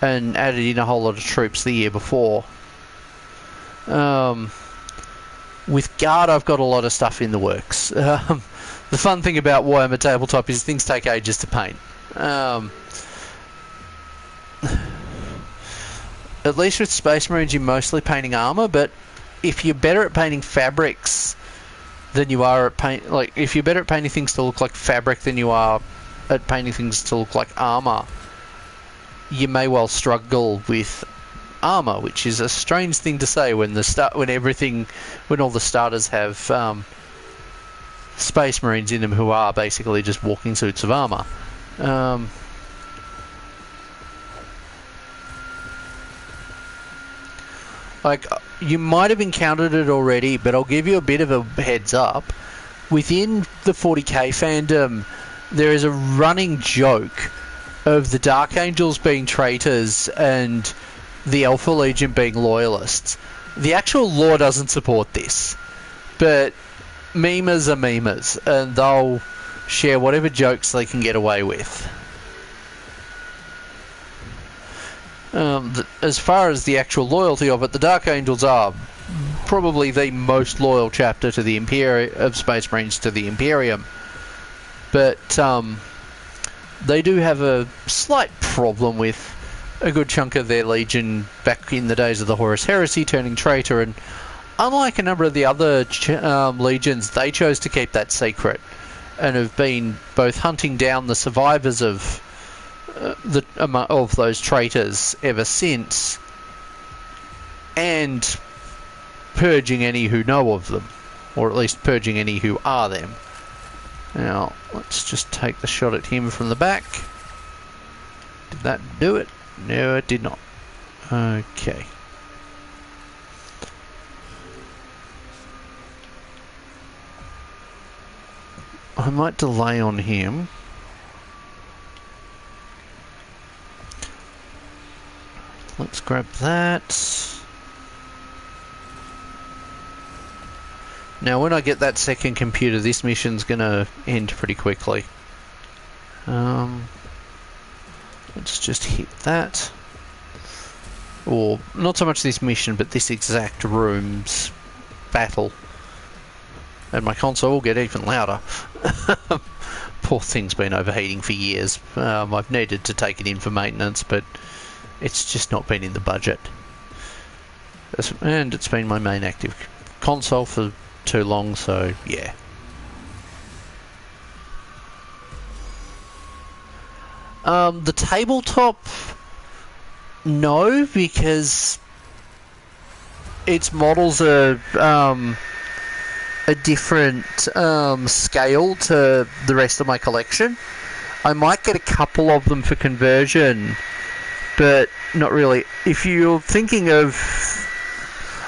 S1: and added in a whole lot of troops the year before. With Guard, I've got a lot of stuff in the works. The fun thing about Warhammer Tabletop is things take ages to paint. At least with Space Marines, you're mostly painting armor, but if you're better at painting fabrics than you are at if you're better at painting things to look like fabric than you are at painting things to look like armor, you may well struggle with armor, which is a strange thing to say when all the starters have Space Marines in them who are basically just walking suits of armor. Like, you might have encountered it already, but I'll give you a bit of a heads up. Within the 40k fandom, there is a running joke of the Dark Angels being traitors and the Alpha Legion being loyalists. The actual lore doesn't support this, but memers are memers, and they'll share whatever jokes they can get away with. As far as the actual loyalty of it, the Dark Angels are probably the most loyal chapter to the of Space Marines to the Imperium, but they do have a slight problem with a good chunk of their legion back in the days of the Horus Heresy turning traitor, and unlike a number of the other legions, they chose to keep that secret and have been both hunting down the survivors of those traitors ever since, and purging any who know of them, or at least purging any who are them. Now, let's just take the shot at him from the back. Did that do it? No, it did not. Okay. I might delay on him. Let's grab that. Now, when I get that second computer, this mission's gonna end pretty quickly. Let's just hit that. Or, not so much this mission, but this exact room's battle. And my console will get even louder. Poor thing's been overheating for years. I've needed to take it in for maintenance, but it's just not been in the budget. And it's been my main active console for too long, so yeah. The tabletop, no, because its models are a different scale to the rest of my collection. I might get a couple of them for conversion, but not really. If you're thinking of...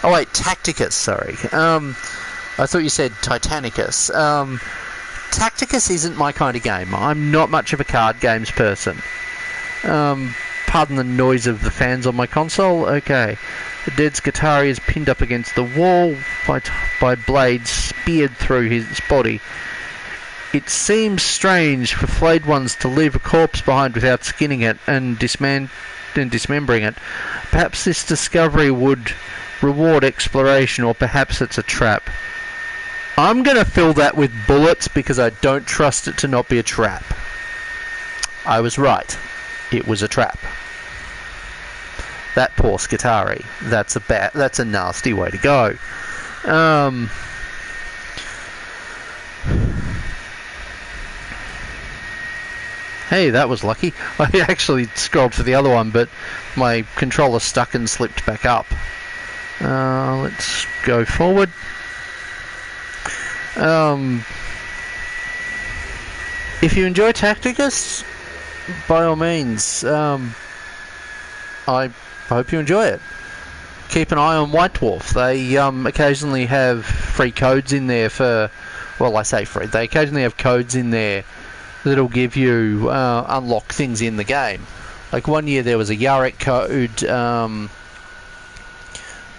S1: Oh wait, Tacticus, sorry. I thought you said Titanicus. Tacticus isn't my kind of game. I'm not much of a card games person. Pardon the noise of the fans on my console. Okay. The dead Skitari is pinned up against the wall by blades speared through his body. It seems strange for flayed ones to leave a corpse behind without skinning it and and dismembering it. Perhaps this discovery would reward exploration, or perhaps it's a trap. I'm going to fill that with bullets because I don't trust it to not be a trap. I was right. It was a trap. That poor Skitari. That's a nasty way to go. Hey, that was lucky. I actually scrolled for the other one, but my controller stuck and slipped back up. Let's go forward. If you enjoy Tacticus, by all means, I hope you enjoy it. Keep an eye on White Dwarf. They occasionally have free codes in there for... Well, I say free. They occasionally have codes in there that'll give you unlock things in the game. Like one year there was a Yarek code.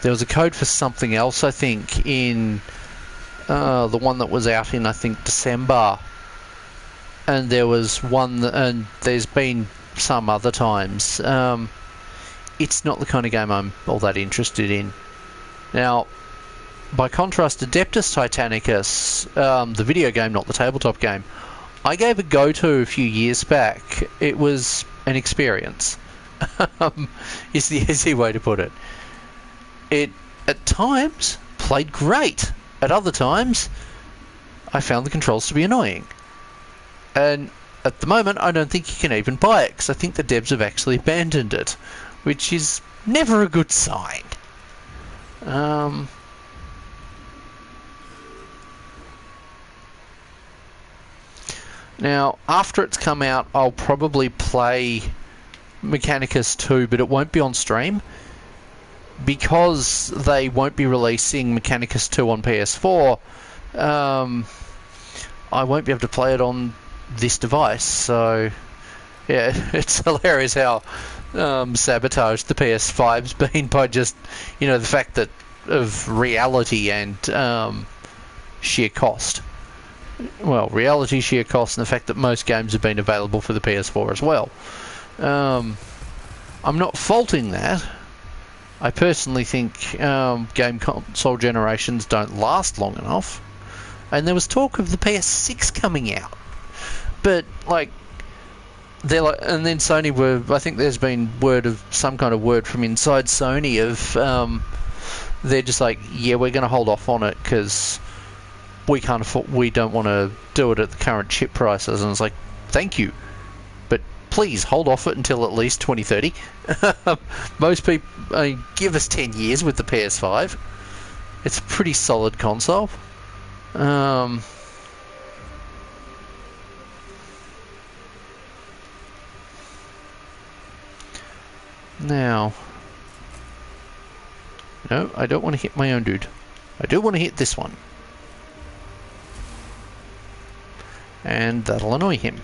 S1: There was a code for something else, I think, in the one that was out in, I think, December. And there was one, and there's been some other times. It's not the kind of game I'm all that interested in. Now, by contrast, Adeptus Titanicus, the video game, not the tabletop game, I gave a go to a few years back. It was an experience, is the easy way to put it. It, at times, played great. At other times, I found the controls to be annoying. And at the moment, I don't think you can even buy it, because I think the devs have actually abandoned it, which is never a good sign. Now, after it's come out, I'll probably play Mechanicus 2, but it won't be on stream. Because they won't be releasing Mechanicus 2 on PS4, I won't be able to play it on this device, so... Yeah, it's hilarious how sabotaged the PS5's been by just, the fact that of reality and sheer cost. Well, reality, sheer cost, and the fact that most games have been available for the PS4 as well. I'm not faulting that. I personally think game console generations don't last long enough. And there was talk of the PS6 coming out. But, they're like, and then Sony I think there's been some kind of word from inside Sony of, they're just like, yeah, we're going to hold off on it because we don't want to do it at the current chip prices. And it's like, thank you, but please hold off it until at least 2030. Most people, give us 10 years with the PS5. It's a pretty solid console. Now, no, I don't want to hit my own dude. I do want to hit this one. And that'll annoy him.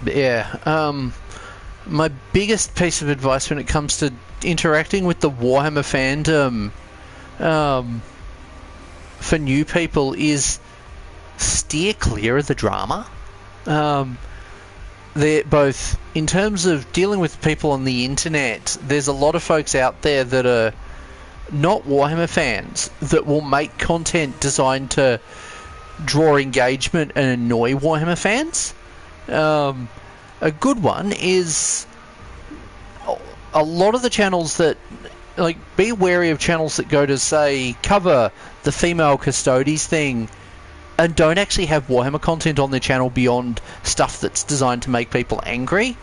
S1: But yeah, my biggest piece of advice when it comes to interacting with the Warhammer fandom for new people is steer clear of the drama. They're both, in terms of dealing with people on the internet, there's a lot of folks out there that are not Warhammer fans that will make content designed to draw engagement and annoy Warhammer fans. A good one is a lot of the channels that, be wary of channels that go to, say, cover the female custodies thing and don't actually have Warhammer content on their channel beyond stuff that's designed to make people angry.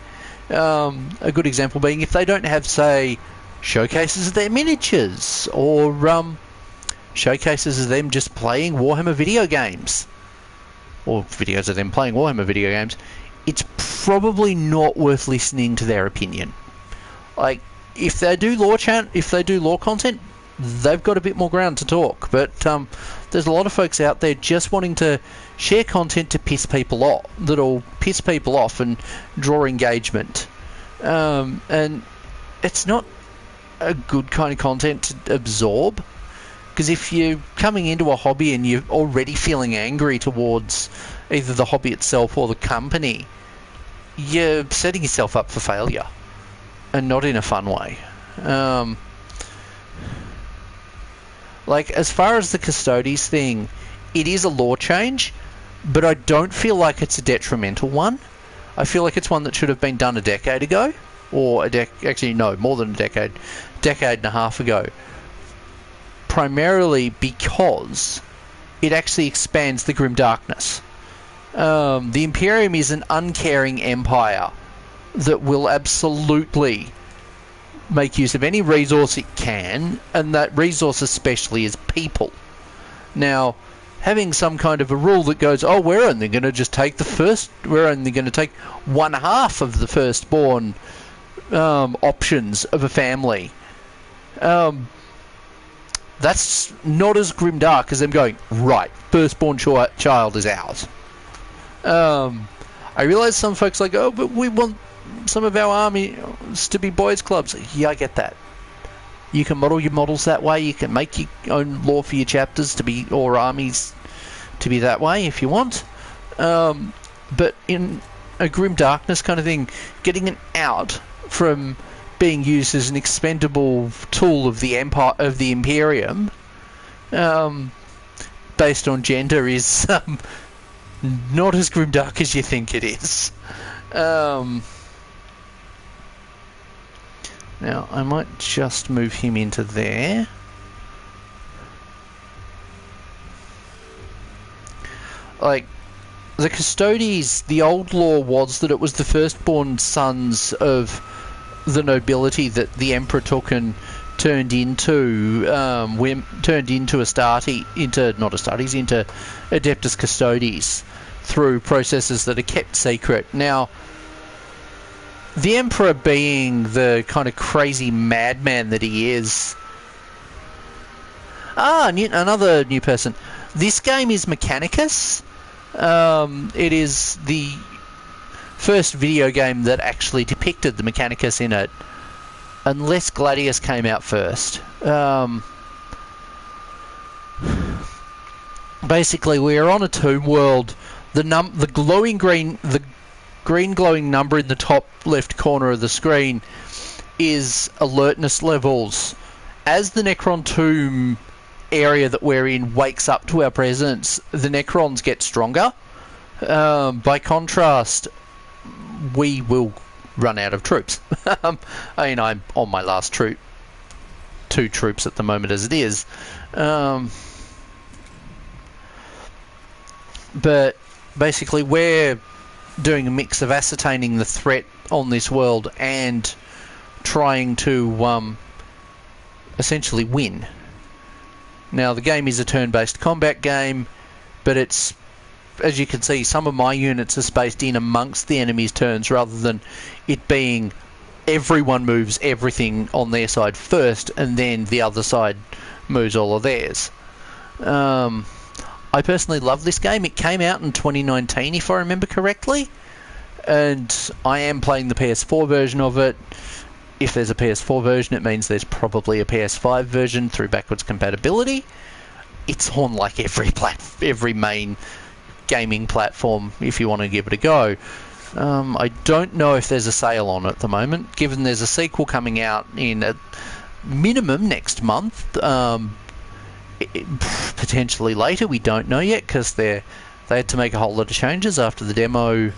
S1: A good example being if they don't have, say, showcases of their miniatures or showcases of them just playing Warhammer video games or videos of them playing Warhammer video games, it's probably not worth listening to their opinion. If they do lore content, they've got a bit more ground to talk. But there's a lot of folks out there just wanting to share content to piss people off, that'll piss people off and draw engagement. And it's not a good kind of content to absorb. Because if you're coming into a hobby and you're already feeling angry towards either the hobby itself or the company, you're setting yourself up for failure, and not in a fun way. Like, as far as the Custodes thing, it is a law change, but I don't feel like it's a detrimental one. I feel like it's one that should have been done a decade ago, or actually no, more than a decade and a half ago. Primarily because it actually expands the grim darkness. The Imperium is an uncaring empire that will absolutely make use of any resource it can, and that resource especially is people. Now, having some kind of a rule that goes, oh, we're only going to take one half of the firstborn options of a family. That's not as grimdark as them going, right, firstborn child is ours. I realise some folks are like, oh, but we want some of our armies to be boys' clubs. Yeah, I get that. You can model your models that way. You can make your own law for your chapters to be, or armies to be that way if you want. But in a grim darkness kind of thing, getting it out from being used as an expendable tool of the empire, of the Imperium, based on gender, is not as grimdark as you think it is. Now, I might just move him into there. Like, the Custodes, the old law was that it was the firstborn sons of the nobility that the Emperor took and turned into into Adeptus Custodes through processes that are kept secret. Now, the Emperor, being the kind of crazy madman that he is... another new person. This game is Mechanicus. It is the first video game that actually depicted the Mechanicus in it, unless Gladius came out first. Basically, we are on a tomb world. The green glowing number in the top left corner of the screen is alertness levels. As the Necron tomb area that we're in wakes up to our presence, the Necrons get stronger. By contrast, we will run out of troops. I mean, I'm on my last troop. 2 troops at the moment as it is. But basically, we're doing a mix of ascertaining the threat on this world and trying to essentially win. Now, the game is a turn-based combat game, but it's, as you can see, some of my units are spaced in amongst the enemy's turns rather than it being everyone moves everything on their side first and then the other side moves all of theirs. I personally love this game. It came out in 2019, if I remember correctly, and I am playing the PS4 version of it. If there's a PS4 version, it means there's probably a PS5 version through backwards compatibility. It's on like every main gaming platform if you want to give it a go. I don't know if there's a sale on it at the moment, given there's a sequel coming out in a minimum next month. Potentially later, we don't know yet, because they had to make a whole lot of changes after the demo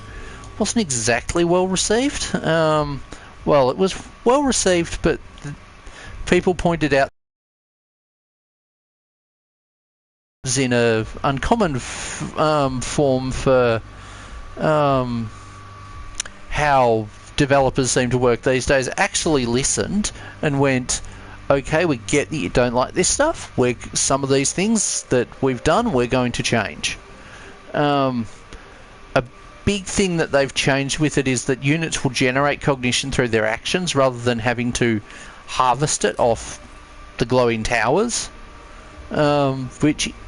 S1: wasn't exactly well received. Well, it was well received, but people pointed out it was in a uncommon form for how developers seem to work these days. Actually listened and went, okay, we get that you don't like this stuff. Some of these things that we've done, we're going to change. A big thing that they've changed with it is that units will generate cognition through their actions rather than having to harvest it off the glowing towers, or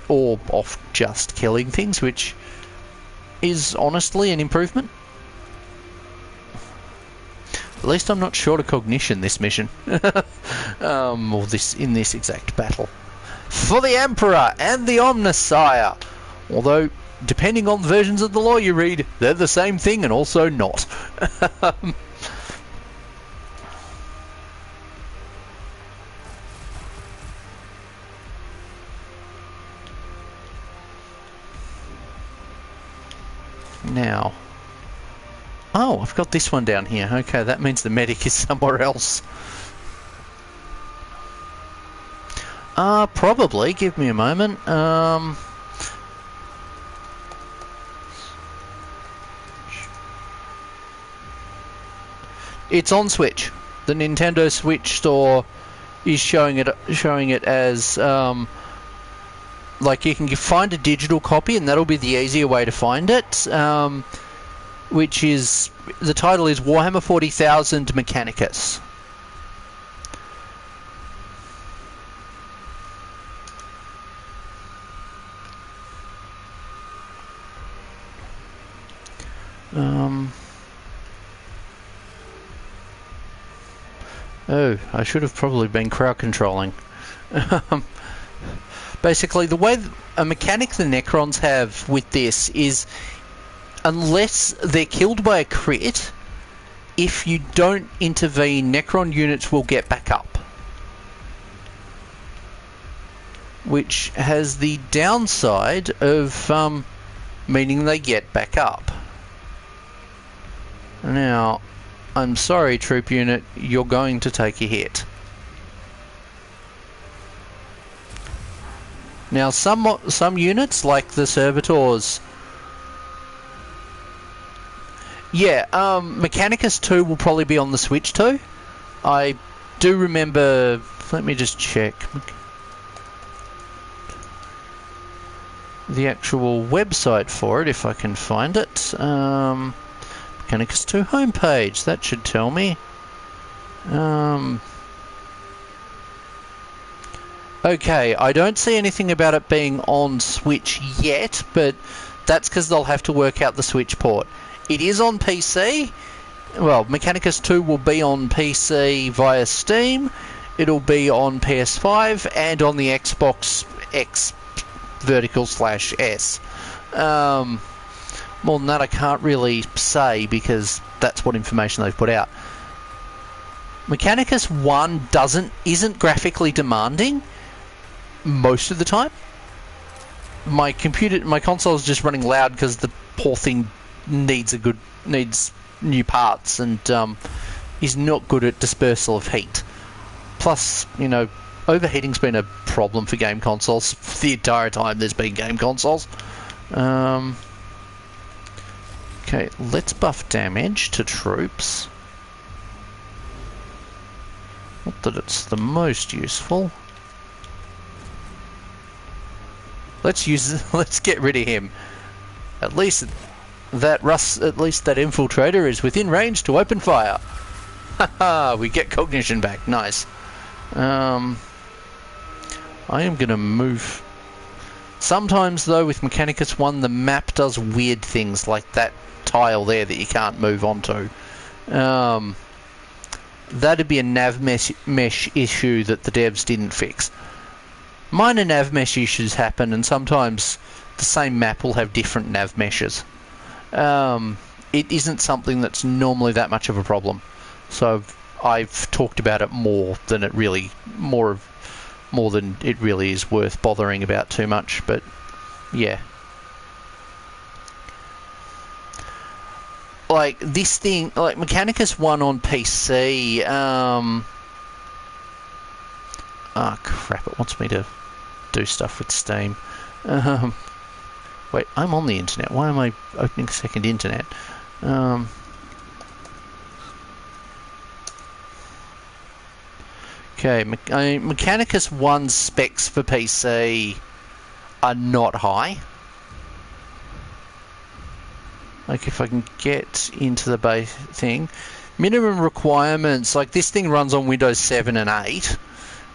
S1: off just killing things, which is honestly an improvement. At least I'm not short of cognition this mission, or in this exact battle. for the Emperor and the Omnissiah. Although, depending on the versions of the law you read, they're the same thing and also not. Now, oh, I've got this one down here. Okay, that means the medic is somewhere else. Probably. Give me a moment. It's on Switch. The Nintendo Switch store is showing it as like you can find a digital copy, and that'll be the easier way to find it. Which is, the title is Warhammer 40,000 Mechanicus. Oh, I should have probably been crowd controlling. Basically, the way a mechanic the Necrons have with this is, unless they're killed by a crit, if you don't intervene, Necron units will get back up. Which has the downside of meaning they get back up. Now, I'm sorry, troop unit, you're going to take a hit. Now, some units, like the Servitors, yeah, Mechanicus 2 will probably be on the Switch too. I do remember, let me just check the actual website for it, if I can find it. Mechanicus 2 homepage, that should tell me. Okay, I don't see anything about it being on Switch yet, but that's because they'll have to work out the Switch port. It is on PC. Well, Mechanicus 2 will be on PC via Steam. It'll be on PS5 and on the Xbox X /S. More than that I can't really say, because that's what information they've put out. Mechanicus 1 isn't graphically demanding most of the time. My console is just running loud because the poor thing needs new parts, and is not good at dispersal of heat. Plus, you know, overheating's been a problem for game consoles the entire time there's been game consoles. Okay, let's buff damage to troops. Not that it's the most useful. Let's get rid of him. At least that infiltrator is within range to open fire. Haha, we get cognition back. Nice. I am gonna move. Sometimes though, with Mechanicus 1, the map does weird things, like that tile there that you can't move onto. That'd be a nav mesh issue that the devs didn't fix. Minor nav mesh issues happen, and sometimes the same map will have different nav meshes. It isn't something that's normally that much of a problem, so I've talked about it more than it really is worth bothering about too much. But yeah, like this thing, like Mechanicus 1 on PC. Ah, crap! It wants me to do stuff with Steam. Wait, I'm on the internet. Why am I opening second internet? Okay, Mechanicus 1 specs for PC are not high. Like, if I can get into the base thing, minimum requirements, like this thing runs on Windows 7 and 8.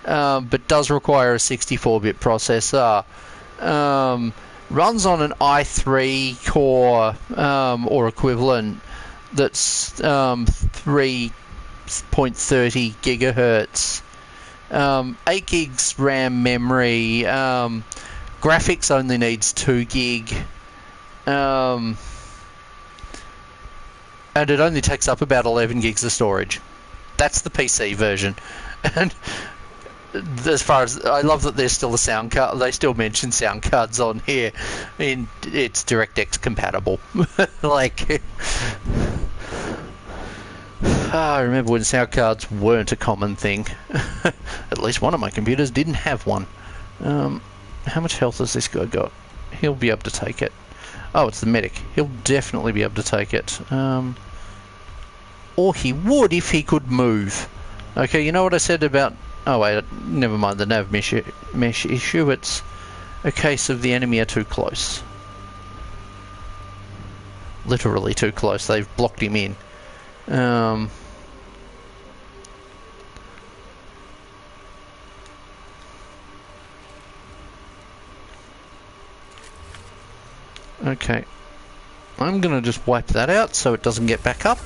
S1: But does require a 64-bit processor. Runs on an i3 core or equivalent that's 3.30 gigahertz. 8 gigs RAM memory. Graphics only needs 2 gig. And it only takes up about 11 gigs of storage. That's the PC version. And as far as I love that there's still a sound card, they still mention sound cards on here. I mean, it's DirectX compatible. Like, I remember when sound cards weren't a common thing. At least one of my computers didn't have one. How much health has this guy got? He'll be able to take it. Oh, it's the medic. He'll definitely be able to take it. Or he would if he could move. Okay, you know what I said about... Oh wait, never mind the nav mesh issue. It's a case of the enemy are too close. Literally too close. They've blocked him in. Okay. I'm going to just wipe that out so it doesn't get back up.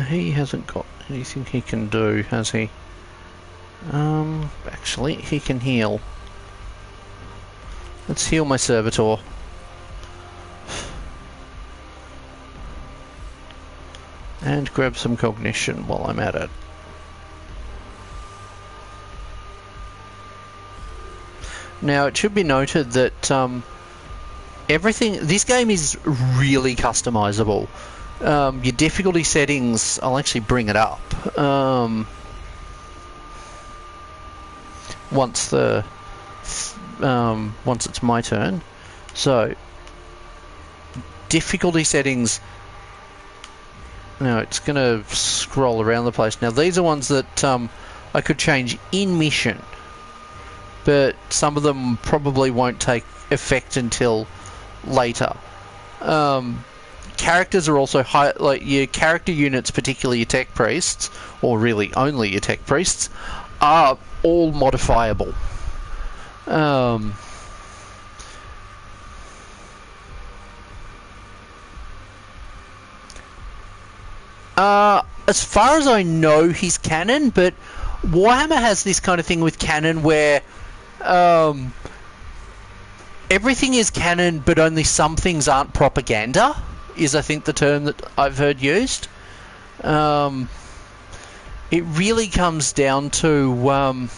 S1: He hasn't got anything he can do, has he? Actually, he can heal. Let's heal my servitor. And grab some cognition while I'm at it. Now, it should be noted that this game is really customizable. Your difficulty settings, I'll actually bring it up once it's my turn. So, difficulty settings. Now it's going to scroll around the place. Now these are ones that I could change in mission, but some of them probably won't take effect until later. Characters are also high, like your character units, particularly your tech priests, or really only your tech priests, are all modifiable. As far as I know, he's canon, but Warhammer has this kind of thing with canon where everything is canon, but only some things aren't propaganda, is I think the term that I've heard used. It really comes down to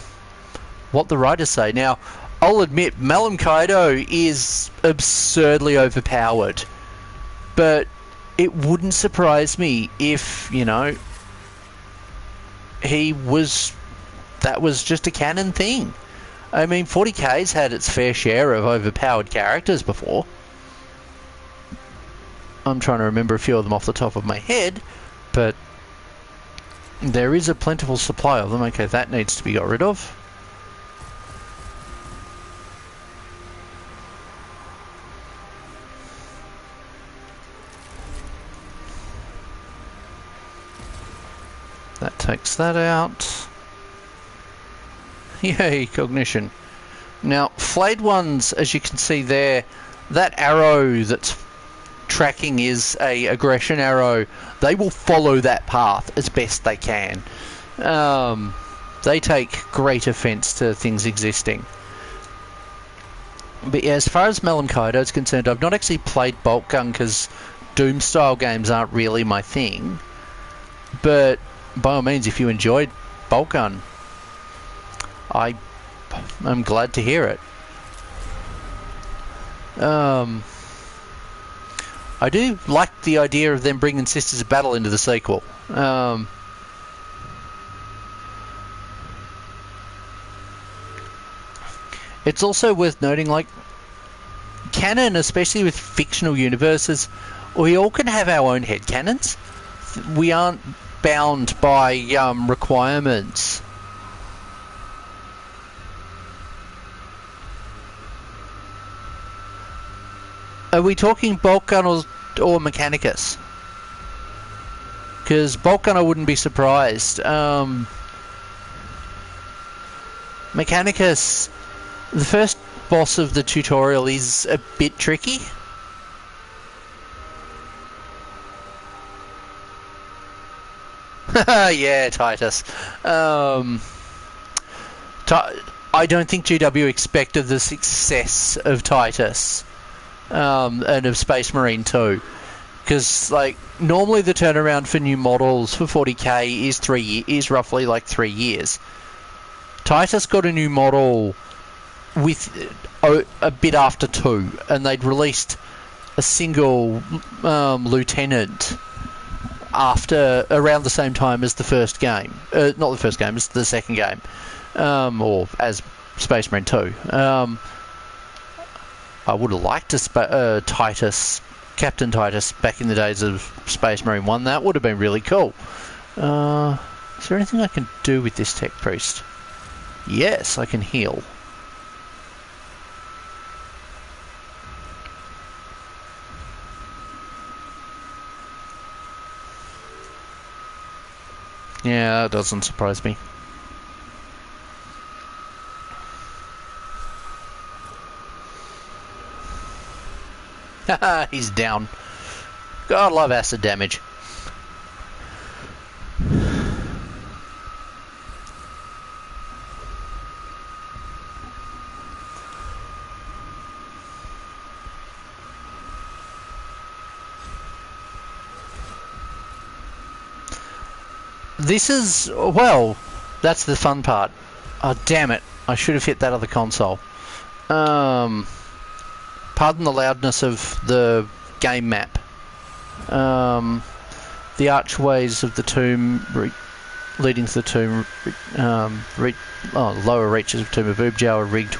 S1: what the writers say. Now, I'll admit, Kaido is absurdly overpowered, but it wouldn't surprise me if, you know, that was just a canon thing. I mean, 40k's had its fair share of overpowered characters before. I'm trying to remember a few of them off the top of my head, but there is a plentiful supply of them. Okay, that needs to be got rid of. That takes that out. Yay, cognition. Now, flayed ones, as you can see there, that arrow that's tracking is a aggression arrow. They will follow that path as best they can. They take great offence to things existing. But yeah, as far as Kaido is concerned, I've not actually played bolt gun because Doom style games aren't really my thing. But by all means, if you enjoyed bolt gun, I'm glad to hear it. I do like the idea of them bringing Sisters of Battle into the sequel. It's also worth noting, like, canon, especially with fictional universes, we all can have our own headcanons. We aren't bound by requirements. Are we talking bolt gun or Mechanicus? Because bolt gun, I wouldn't be surprised. Mechanicus, the first boss of the tutorial is a bit tricky. Yeah, Titus. I don't think GW expected the success of Titus and of Space Marine 2. Because, like, normally the turnaround for new models for 40k is roughly like 3 years. Titus got a new model with a bit after 2, and they'd released a single lieutenant after around the same time as the first game. Not the first game, it's the second game. Or as Space Marine 2. I would have liked Titus, Captain Titus, back in the days of Space Marine 1. That would have been really cool. Is there anything I can do with this Tech Priest? Yes, I can heal. Yeah, that doesn't surprise me. Haha, he's down. God, I love acid damage. This is, well, that's the fun part. Oh, damn it. I should have hit that other console. Pardon the loudness of the game map. The archways of the tomb leading to the tomb, lower reaches of Tomb of Ubjao are rigged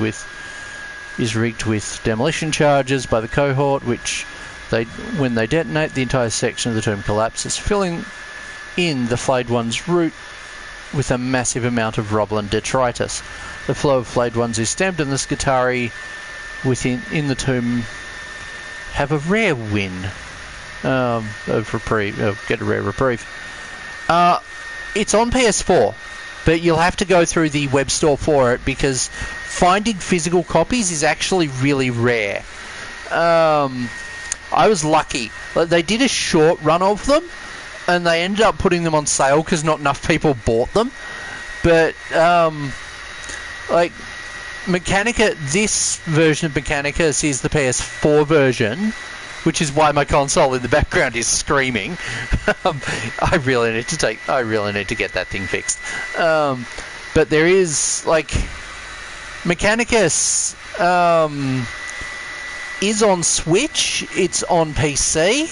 S1: with demolition charges by the cohort, which when they detonate, the entire section of the tomb collapses, filling in the flayed one's route with a massive amount of rubble and detritus. The flow of flayed ones is stemmed, and the Skitari in the tomb have a rare win of reprieve. Get a rare reprieve. It's on PS4, but you'll have to go through the web store for it because finding physical copies is actually really rare. I was lucky. They did a short run of them, and they ended up putting them on sale because not enough people bought them. But like Mechanicus, this version of Mechanicus is the PS4 version, which is why my console in the background is screaming. I really need to get that thing fixed. But there is like Mechanicus is on Switch. It's on PC.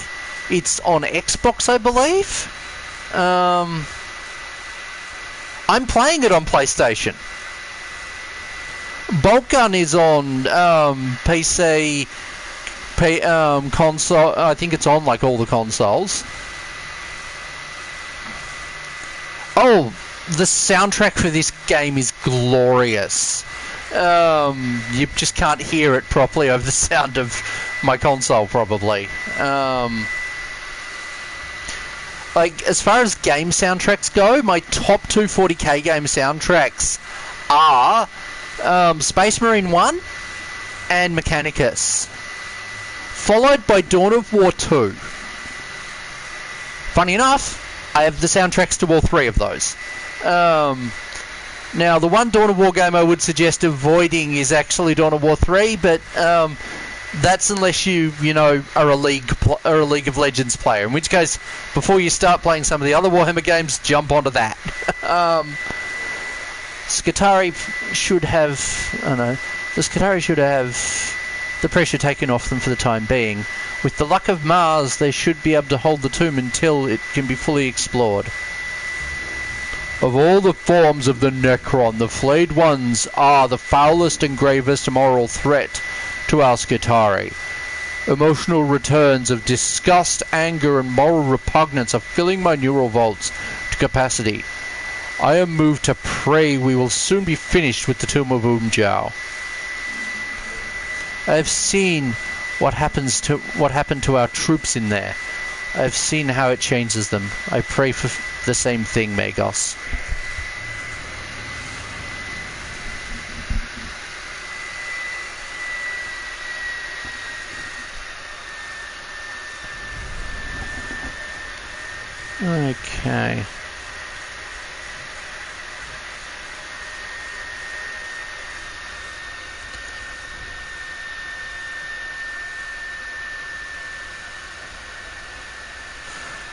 S1: It's on Xbox, I believe. I'm playing it on PlayStation. Bolt Gun is on PC, console. I think it's on like all the consoles. Oh, the soundtrack for this game is glorious. You just can't hear it properly over the sound of my console, probably. Like, as far as game soundtracks go, my top 2 40k game soundtracks are Space Marine 1 and Mechanicus, followed by Dawn of War 2. Funny enough, I have the soundtracks to all 3 of those. Now, the one Dawn of War game I would suggest avoiding is actually Dawn of War 3, but that's unless you are a League of Legends player, in which case, before you start playing some of the other Warhammer games, jump onto that. Skitari should have, the Skitari should have the pressure taken off them for the time being. With the luck of Mars, they should be able to hold the tomb until it can be fully explored. Of all the forms of the Necron, the flayed ones are the foulest and gravest moral threat to our Skitari. Emotional returns of disgust, anger, and moral repugnance are filling my neural vaults to capacity. I am moved to pray we will soon be finished with the Tomb of Umjao. I have seen what happened to our troops in there. I have seen how it changes them. I pray for the same thing, Magos. Okay.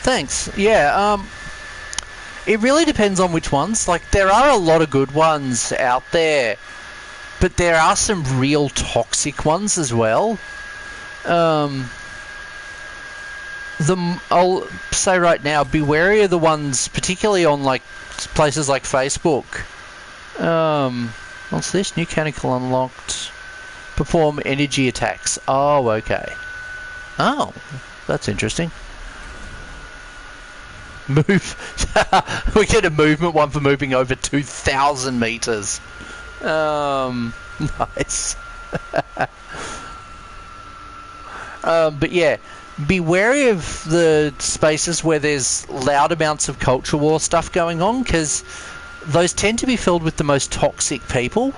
S1: Thanks. Yeah, it really depends on which ones. Like, there are a lot of good ones out there, but there are some real toxic ones as well. I'll say right now, be wary of the ones, particularly on like places like Facebook. What's this? New canonical unlocked. Perform energy attacks. Oh, okay. Oh, that's interesting. Move. We get a movement one for moving over 2,000 meters. Nice. But yeah, be wary of the spaces where there's loud amounts of culture war stuff going on, because those tend to be filled with the most toxic people,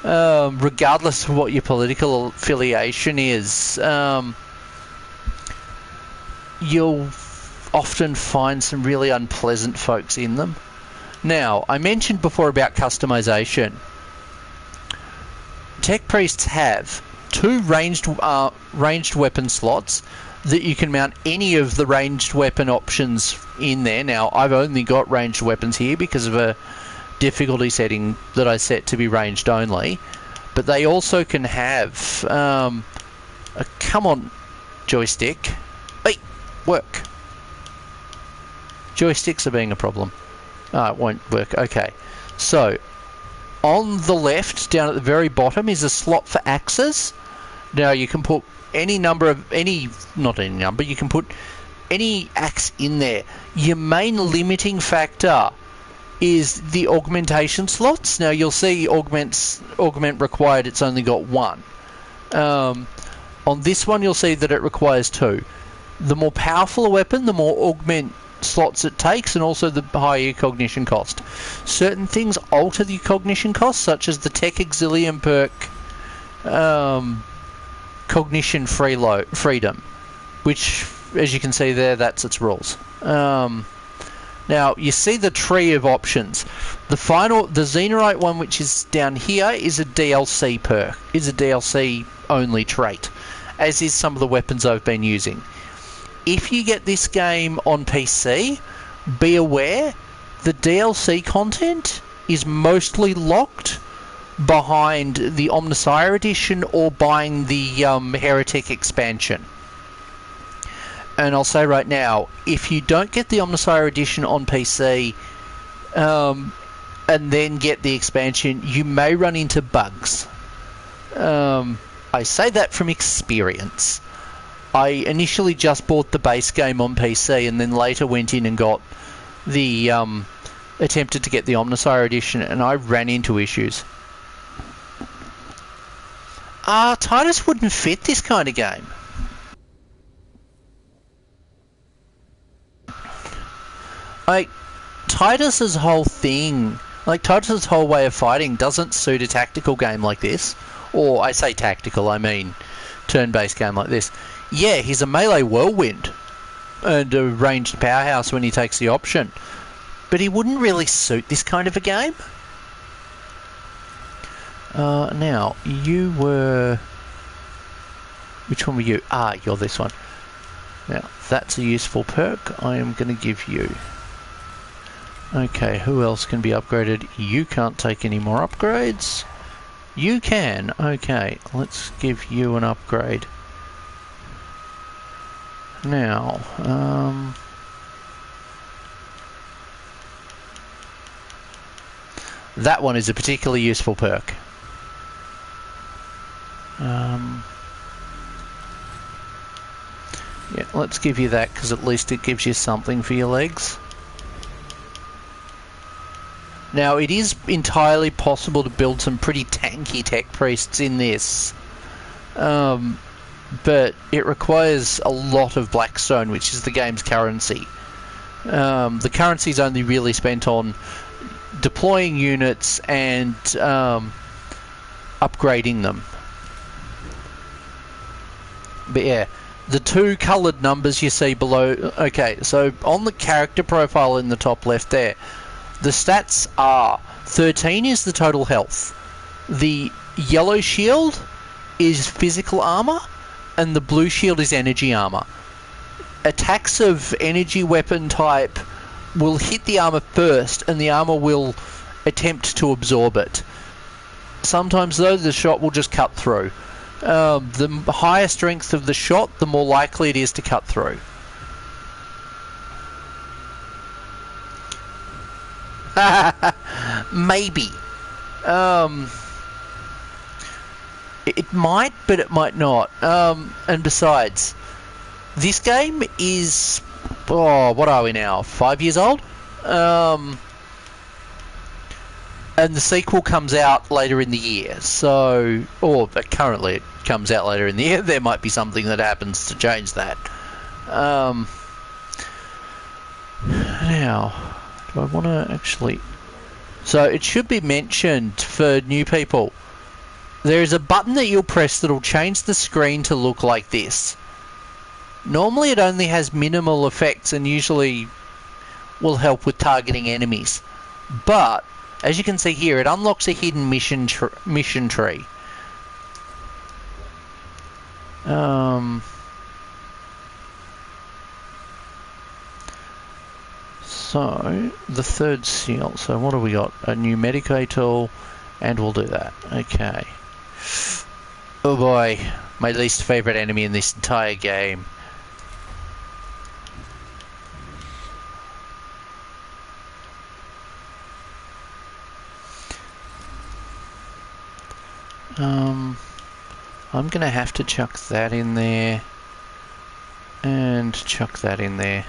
S1: regardless of what your political affiliation is. You'll often find some really unpleasant folks in them. Now, I mentioned before about customization. Tech priests have 2 ranged weapon slots that you can mount any of the ranged weapon options in there. Now, I've only got ranged weapons here because of a difficulty setting that I set to be ranged only. But they also can have a come on joystick. Hey, work. Joysticks are being a problem. It won't work. Okay. So, on the left, down at the very bottom, is a slot for axes. Now, you can put any number of... not any number, you can put any axe in there. Your main limiting factor is the augmentation slots. Now, you'll see augment required, it's only got 1. On this one, you'll see that it requires 2. The more powerful a weapon, the more augment slots it takes, and also the higher cognition cost. Certain things alter the cognition cost, such as the Tech Auxilium perk cognition freedom, which, as you can see there, that's its rules. Now, you see the tree of options. The Xenorite one, which is down here, is a DLC perk, is a DLC only trait, as is some of the weapons I've been using. If you get this game on PC, be aware the DLC content is mostly locked behind the Omnissiah edition or buying the Heretic expansion. And I'll say right now, if you don't get the Omnissiah edition on PC and then get the expansion, you may run into bugs. I say that from experience. I initially just bought the base game on PC and then later went in and got the attempted to get the Omnissiah edition, and I ran into issues. Titus wouldn't fit this kind of game. Titus's whole thing, Titus's whole way of fighting doesn't suit a tactical game like this. Or, I say tactical, I mean turn-based game like this. Yeah, he's a melee whirlwind and a ranged powerhouse when he takes the option, but he wouldn't really suit this kind of a game. Now, you were... Which one were you? You're this one. Now, that's a useful perk I am going to give you. Okay, who else can be upgraded? You can't take any more upgrades. You can. Okay, let's give you an upgrade. Now, that one is a particularly useful perk. Yeah, let's give you that, because at least it gives you something for your legs. Now, it is entirely possible to build some pretty tanky tech priests in this. But it requires a lot of Blackstone, which is the game's currency. The currency is only really spent on deploying units and upgrading them. But yeah, the 2 coloured numbers you see below... Okay, so on the character profile in the top left there, the stats are 13 is the total health. The yellow shield is physical armour, and the blue shield is energy armour. attacks of energy weapon type will hit the armor first, and the armor will attempt to absorb it. Sometimes, though, the shot will just cut through. The higher strength of the shot, the more likely it is to cut through. Maybe. It might, but it might not. And besides, this game is... Oh, what are we now? 5 years old? And the sequel comes out later in the year, so... Or currently it comes out later in the year. There might be something that happens to change that. Now, do I want to actually... So, it should be mentioned for new people. There is a button that you'll press that'll change the screen to look like this. Normally it only has minimal effects and usually will help with targeting enemies. But, as you can see here, it unlocks a hidden mission tree. So, the third seal. So what have we got? A new medicator, and we'll do that. Okay. Oh boy, my least favourite enemy in this entire game. I'm gonna have to chuck that in there, and chuck that in there.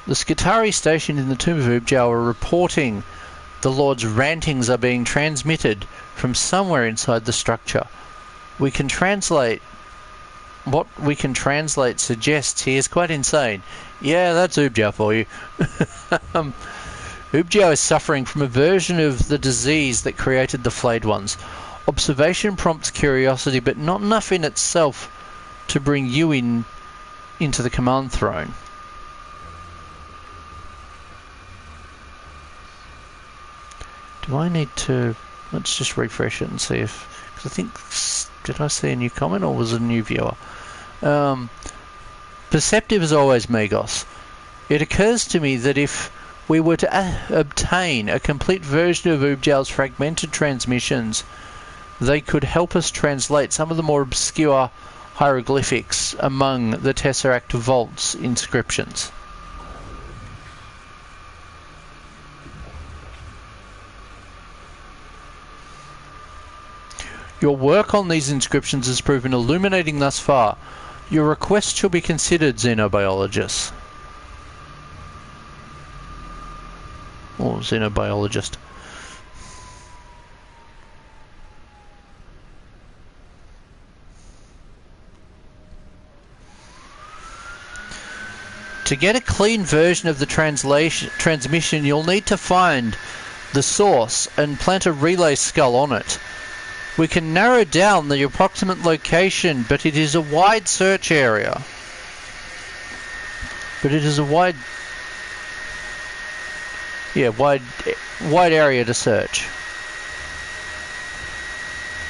S1: The Skitari stationed in the Tomb of Ubjao are reporting the Lord's rantings are being transmitted from somewhere inside the structure. What we can translate suggests he is quite insane. Yeah, that's Ubjao for you. Ubjao is suffering from a version of the disease that created the flayed ones. Observation prompts curiosity, but not enough in itself to bring you into the command throne. Do I need to... Let's just refresh it and see if... Because I think... Did I see a new comment or was it a new viewer? Perceptive as always, Megos. It occurs to me that if we were to obtain a complete version of Ubjal's fragmented transmissions, they could help us translate some of the more obscure hieroglyphics among the Tesseract Vault's inscriptions. Your work on these inscriptions has proven illuminating thus far. Your request shall be considered, xenobiologist. Or xenobiologist. To get a clean version of the transmission, you'll need to find the source and plant a relay skull on it. We can narrow down the approximate location, but it is a wide search area. Wide area to search.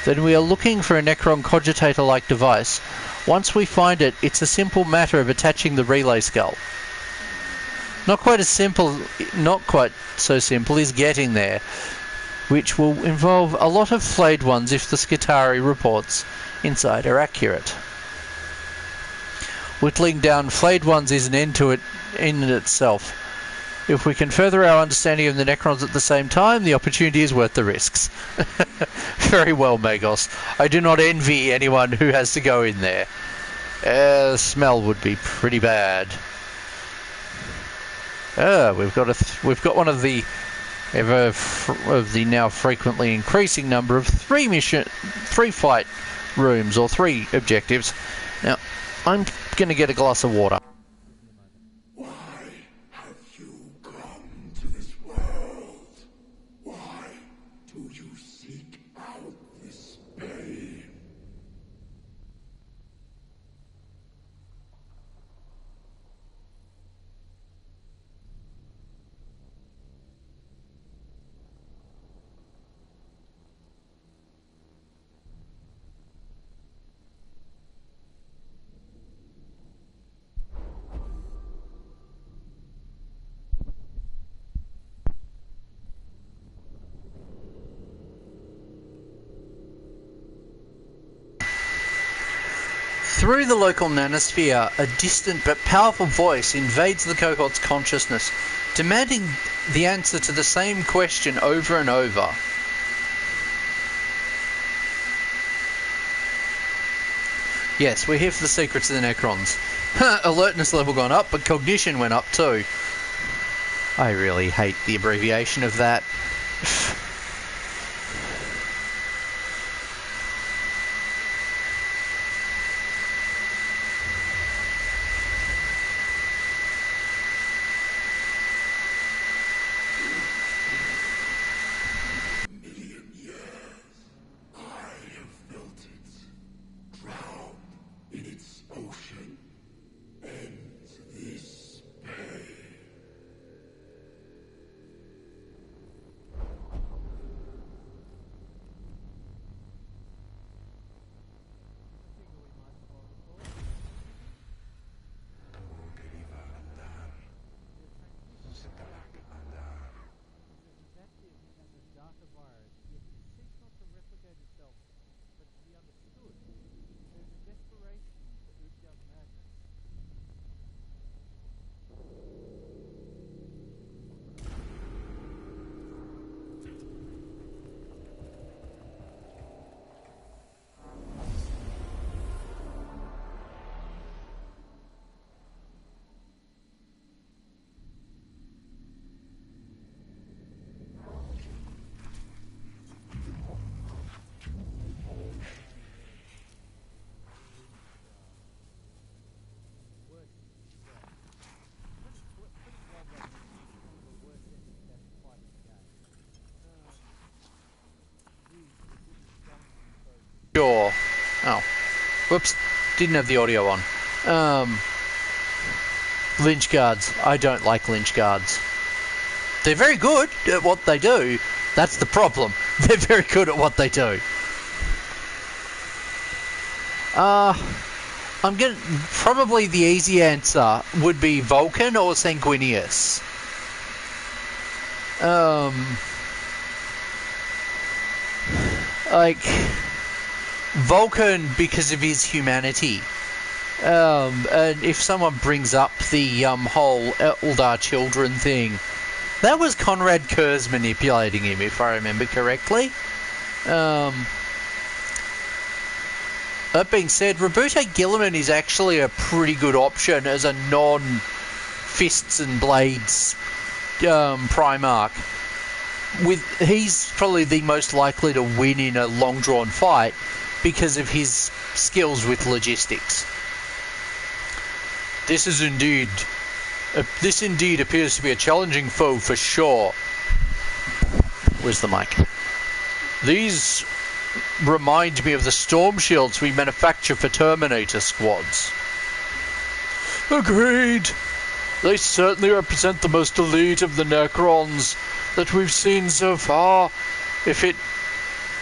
S1: Then we are looking for a Necron cogitator-like device. Once we find it, it's a simple matter of attaching the relay skull. Not quite so simple is getting there, which will involve a lot of flayed ones if the Skitari reports inside are accurate. Whittling down flayed ones is an end to it in itself. If we can further our understanding of the Necrons at the same time, the opportunity is worth the risks. Very well, Magos. I do not envy anyone who has to go in there. The smell would be pretty bad. We've got one of the now frequently increasing number of three fight rooms or 3 objectives. Now, I'm going to get a glass of water.
S2: Why have you come to this world? Why do you seek out this pain?
S1: Through the local nanosphere, a distant but powerful voice invades the cohort's consciousness, demanding the answer to the same question over and over. Yes, we're here for the secrets of the Necrons. Alertness level gone up, but cognition went up too. I really hate the abbreviation of that. Sure. Oh. Whoops. Didn't have the audio on. Lynch guards. I don't like lynch guards. They're very good at what they do. That's the problem. They're very good at what they do. I'm gonna... Probably the easy answer would be Vulcan or Sanguinius. Like... Vulcan because of his humanity. And if someone brings up the whole Eldar children thing, that was Conrad Kurz manipulating him, if I remember correctly. That being said, Roberto Gilliman is actually a pretty good option as a non-fists and blades Primarch. He's probably the most likely to win in a long-drawn fight because of his skills with logistics. This indeed appears to be a challenging foe for sure. Where's the mic? These remind me of the storm shields we manufacture for Terminator squads. Agreed. They certainly represent the most elite of the Necrons that we've seen so far. If it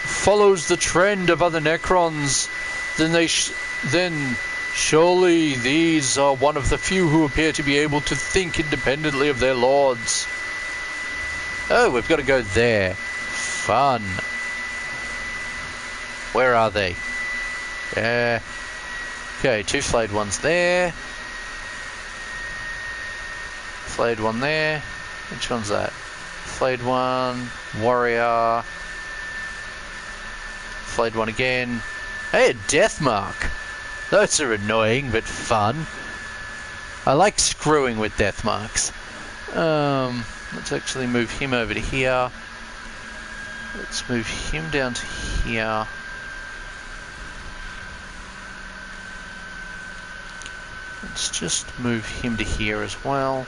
S1: follows the trend of other Necrons, then surely these are one of the few who appear to be able to think independently of their lords. Oh, we've got to go there. Fun. Where are they? Yeah. Okay, 2 flayed ones there. Flayed one there. Which one's that? Flayed one. Warrior. Flayed one again. Hey, a death mark. Those are annoying, but fun. I like screwing with death marks. Let's actually move him over to here. Let's move him down to here. Let's just move him to here as well.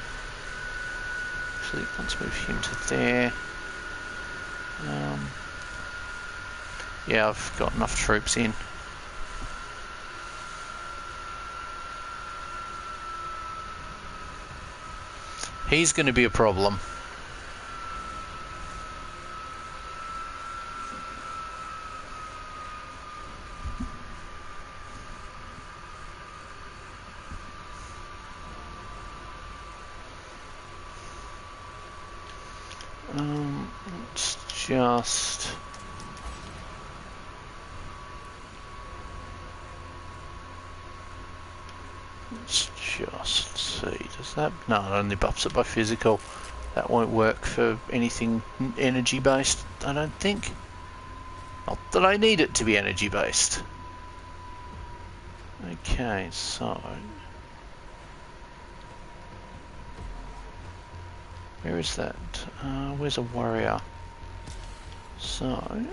S1: Actually, let's move him to there. Yeah, I've got enough troops in. He's going to be a problem. Let's just... just see, does that... No, it only buffs it by physical. That won't work for anything energy based, I don't think. Not that I need it to be energy based. Okay, so... Where is that? Where's a warrior? So...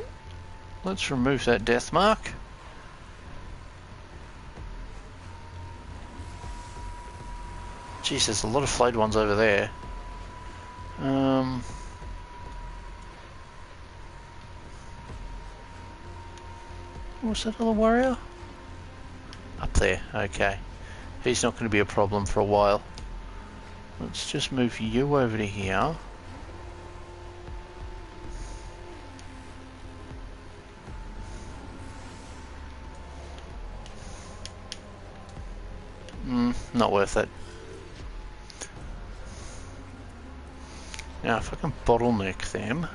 S1: Let's remove that death mark. Jeez, there's a lot of flayed ones over there. What's that other warrior? Up there, okay. He's not going to be a problem for a while. Let's just move you over to here. Not worth it. Now, if I can bottleneck them,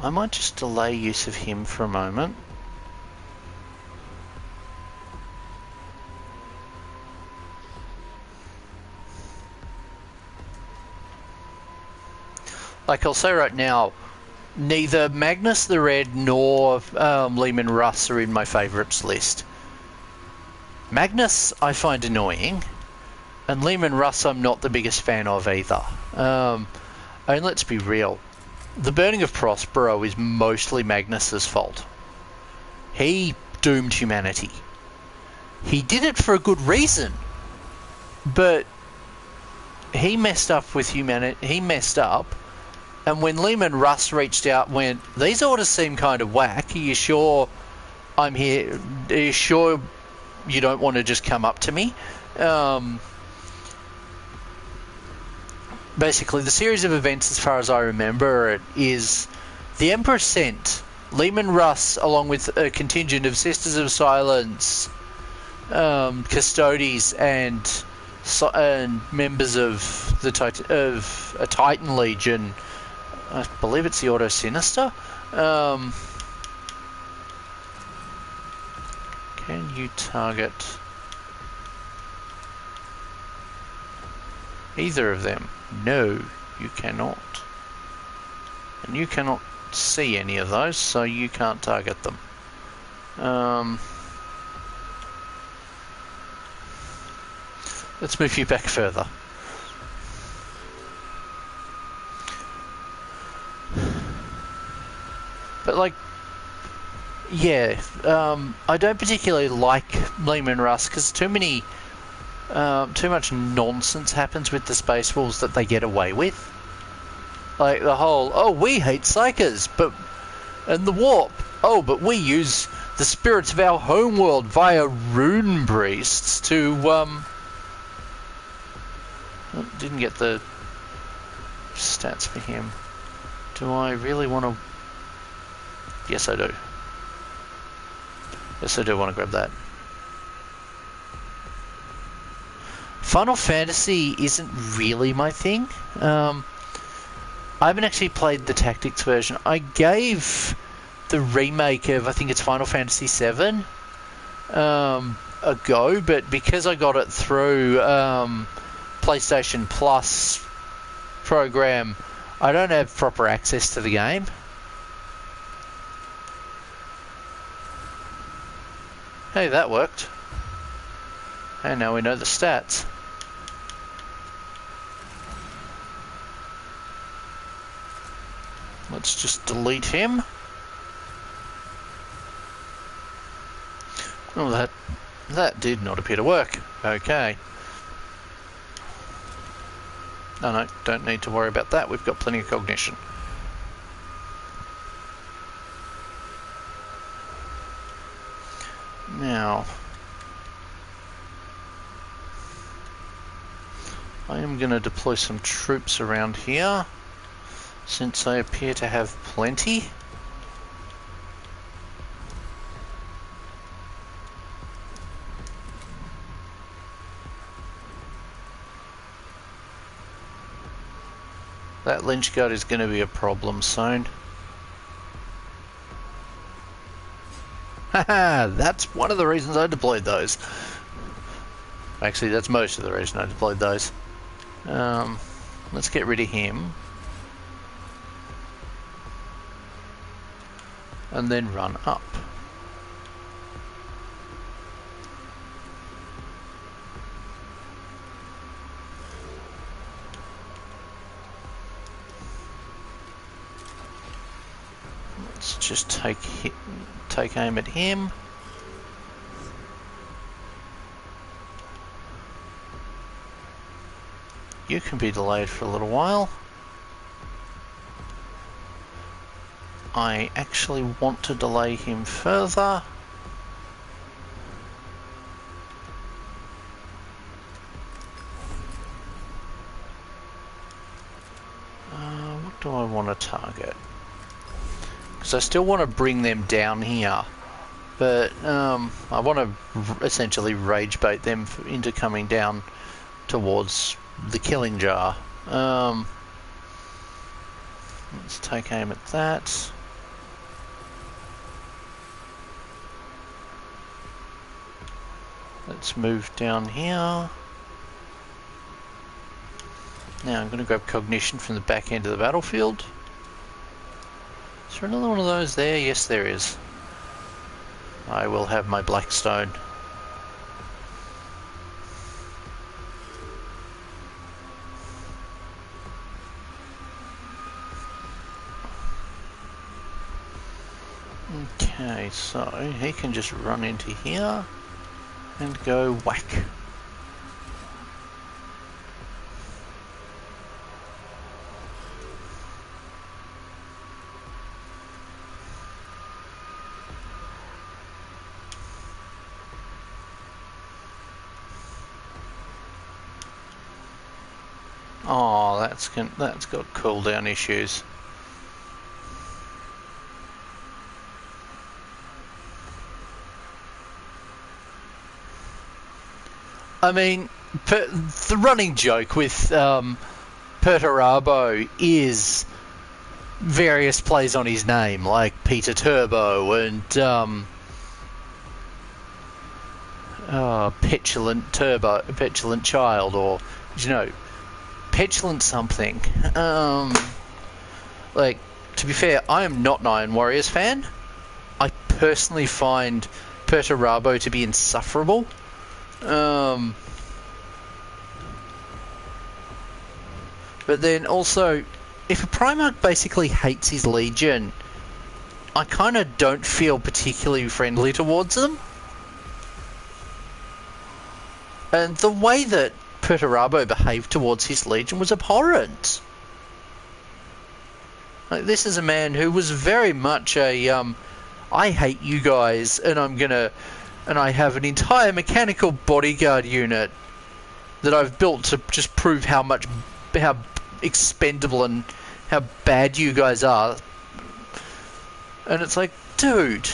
S1: I might just delay use of him for a moment. Like I'll say right now, neither Magnus the Red nor Lehman Russ are in my favourites list. Magnus I find annoying, and Lehman Russ I'm not the biggest fan of either. And let's be real, the burning of Prospero is mostly Magnus's fault. He doomed humanity. He did it for a good reason, but he messed up with humanity. He messed up. And when Lehman Russ reached out and went, these orders seem kind of whack, are you sure I'm here? Are you sure you don't want to just come up to me? Basically, the series of events, as far as I remember it, is the Emperor sent Lehman Russ along with a contingent of Sisters of Silence, Custodes, and members of a Titan Legion. I believe it's the Auto Sinister. Can you target either of them? No, you cannot. And you cannot see any of those, so you can't target them. Let's move you back further. But like, yeah, I don't particularly like Lehman Russ because too much nonsense happens with the Space Wolves that they get away with. Like the whole, oh, we hate Psychers, and the warp. Oh, but we use the spirits of our homeworld via rune priests to, didn't get the stats for him. Do I really want to? Yes, I do. Yes, I do want to grab that. Final Fantasy isn't really my thing. I haven't actually played the Tactics version. I gave the remake of, I think it's Final Fantasy VII, a go, but because I got it through PlayStation Plus program, I don't have proper access to the game. Hey, that worked. And now we know the stats. Let's just delete him. Oh, that did not appear to work. Okay. No, don't need to worry about that. We've got plenty of cognition. Now, I am going to deploy some troops around here, since I appear to have plenty. That lynch guard is going to be a problem soon. Haha, that's one of the reasons I deployed those. Actually, that's most of the reason I deployed those. Let's get rid of him. And then run up. Let's just take aim at him. You can be delayed for a little while. I actually want to delay him further. What do I want to target? Because I still want to bring them down here. But I want to essentially rage bait them into coming down towards the killing jar. Let's take aim at that. Let's move down here. Now I'm going to grab cognition from the back end of the battlefield. Is there another one of those there? Yes, there is. I will have my blackstone. Okay, so he can just run into here and go whack. Oh, that's got cooldown issues. I mean, the running joke with Perturabo is various plays on his name, like Peter Turbo and Petulant Child, or, you know, Petulant something. Like, to be fair, I am not an Iron Warriors fan. I personally find Perturabo to be insufferable. But then also, if a Primarch basically hates his Legion, I kind of don't feel particularly friendly towards them. And the way that Perturabo behaved towards his Legion was abhorrent. Like, this is a man who was very much a, I hate you guys, and I have an entire mechanical bodyguard unit that I've built to just prove how expendable and how bad you guys are. And it's like, dude,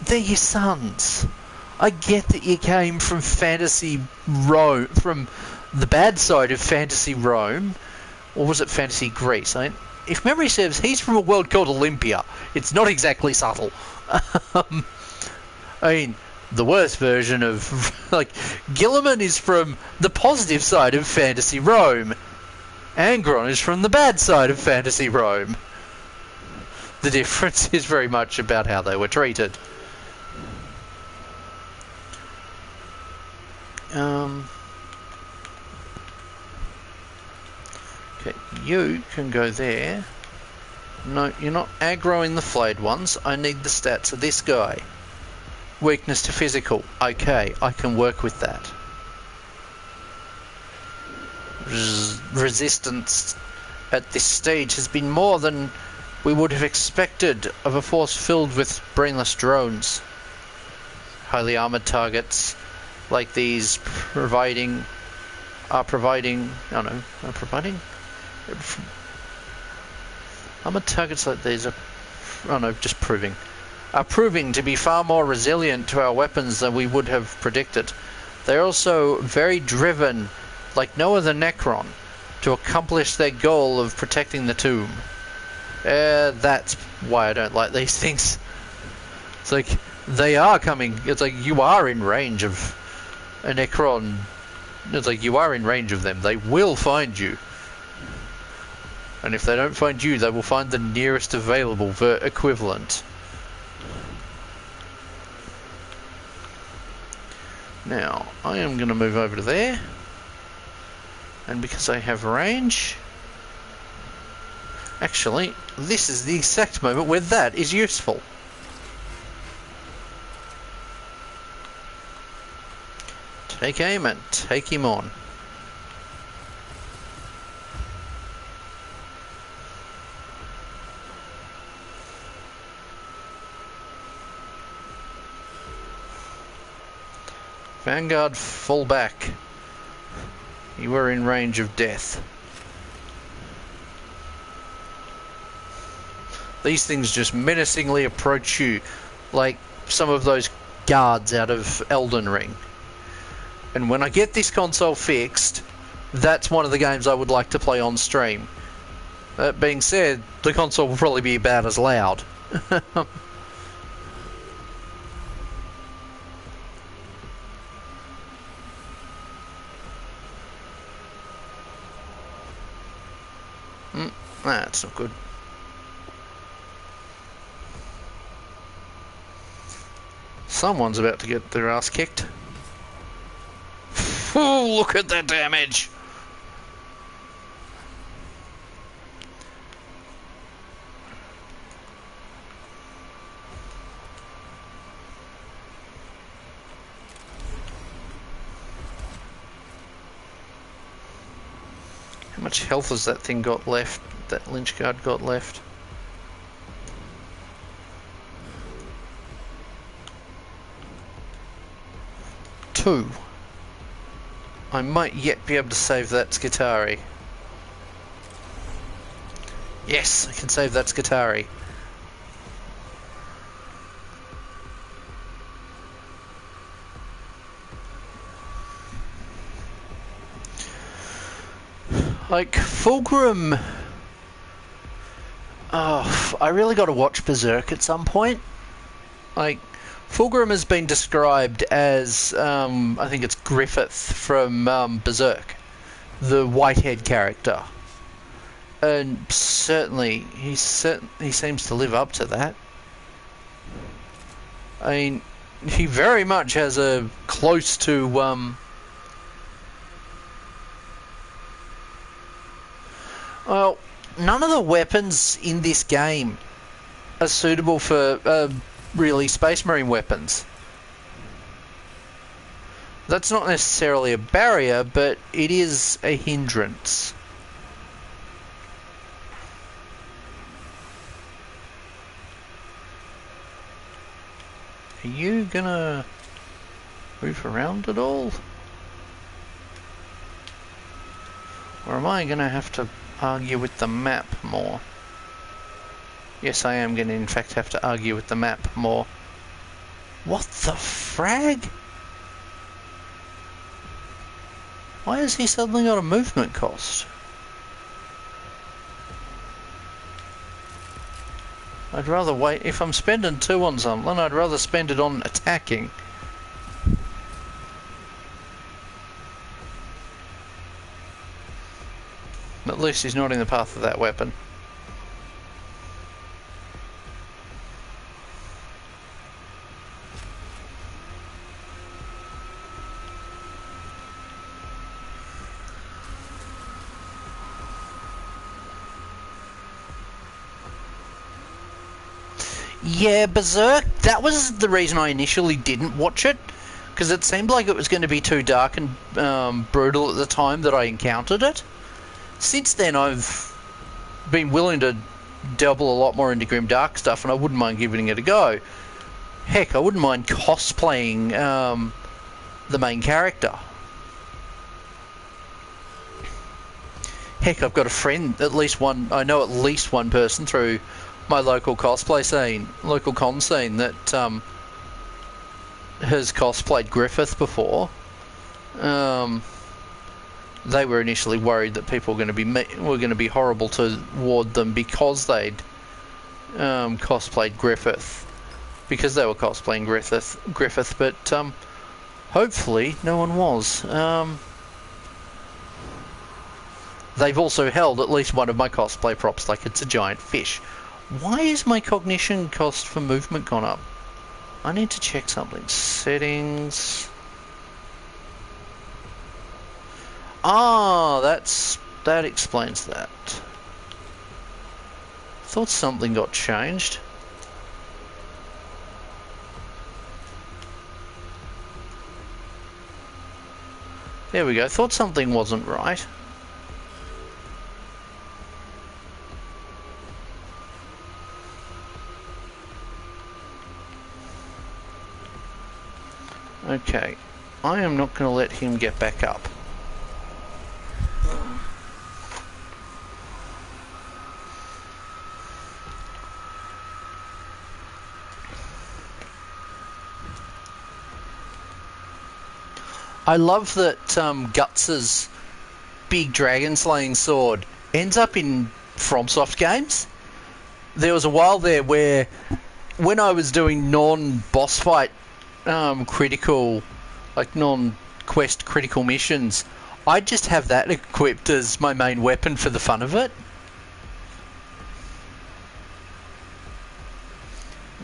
S1: they're your sons. I get that you came from fantasy Rome, from the bad side of fantasy Rome, or was it fantasy Greece? If memory serves, he's from a world called Olympia. It's not exactly subtle. I mean, the worst version of, like, Gilliman is from the positive side of fantasy Rome. Angron is from the bad side of fantasy Rome. The difference is very much about how they were treated. Okay, you can go there. No, you're not aggroing the flayed ones. I need the stats of this guy. Weakness to physical. Okay, I can work with that. Resistance at this stage has been more than we would have expected of a force filled with brainless drones. Highly armored targets like these are providing armored targets like these are proving to be far more resilient to our weapons than we would have predicted. They're also very driven, like no other Necron, to accomplish their goal of protecting the tomb. That's why I don't like these things. It's like, They are coming. It's like you are in range of a Necron. It's like you are in range of them. They will find you. And if they don't find you, they will find the nearest available equivalent. Now, I am going to move over to there. And because I have range... Actually, this is the exact moment where that is useful. Take aim and take him on. Vanguard, fall back. You are in range of death. These things just menacingly approach you like some of those guards out of Elden Ring. And when I get this console fixed, that's one of the games I would like to play on stream. That being said, the console will probably be about as loud. That's not good. Someone's about to get their ass kicked. Oh, look at that damage! How much health has that thing got left? That lynch guard got left? Two. I might yet be able to save that Skitari. Yes, I can save that Skitari. Like, Fulgrim... Oh, I really got to watch Berserk at some point. Like, Fulgrim has been described as, I think it's Griffith from Berserk, the white-haired character. And certainly, he seems to live up to that. I mean, he very much has a close to, well, none of the weapons in this game are suitable for, really Space Marine weapons. That's not necessarily a barrier, but it is a hindrance. Are you gonna move around at all? Or am I gonna have to argue with the map more? Yes, I am going to in fact have to argue with the map more. What the frag? Why has he suddenly got a movement cost? I'd rather wait. If I'm spending 2 on something, I'd rather spend it on attacking. At least he's not in the path of that weapon. Yeah, Berserk, that was the reason I initially didn't watch it, because it seemed like it was going to be too dark and brutal at the time that I encountered it. Since then, I've been willing to dabble a lot more into grimdark stuff, and I wouldn't mind giving it a go. Heck, I wouldn't mind cosplaying the main character. Heck, I've got a friend, I know at least one person through my local cosplay scene, local con scene, that has cosplayed Griffith before. They were initially worried that people were going to be horrible toward them because they'd cosplayed Griffith. because they were cosplaying Griffith, but hopefully no one was. They've also held at least one of my cosplay props like it's a giant fish. Why is my cognition cost for movement gone up? I need to check something. Settings. Ah, that explains that. Thought something got changed. There we go. Thought something wasn't right. Okay. I am not going to let him get back up. I love that Guts's big dragon slaying sword ends up in FromSoft games. There was a while there where, when I was doing non-boss fight critical, like non-quest critical missions, I'd just have that equipped as my main weapon for the fun of it.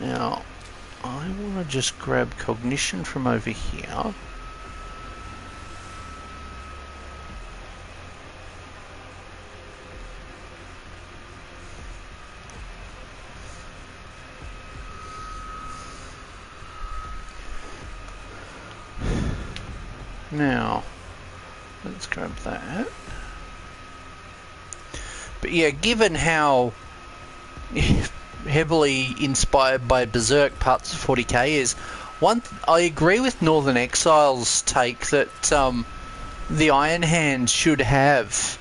S1: Now, I want to just grab cognition from over here. Now, let's grab that. But yeah, given how heavily inspired by Berserk parts of 40k is, I agree with Northern Exile's take that the Iron Hand should have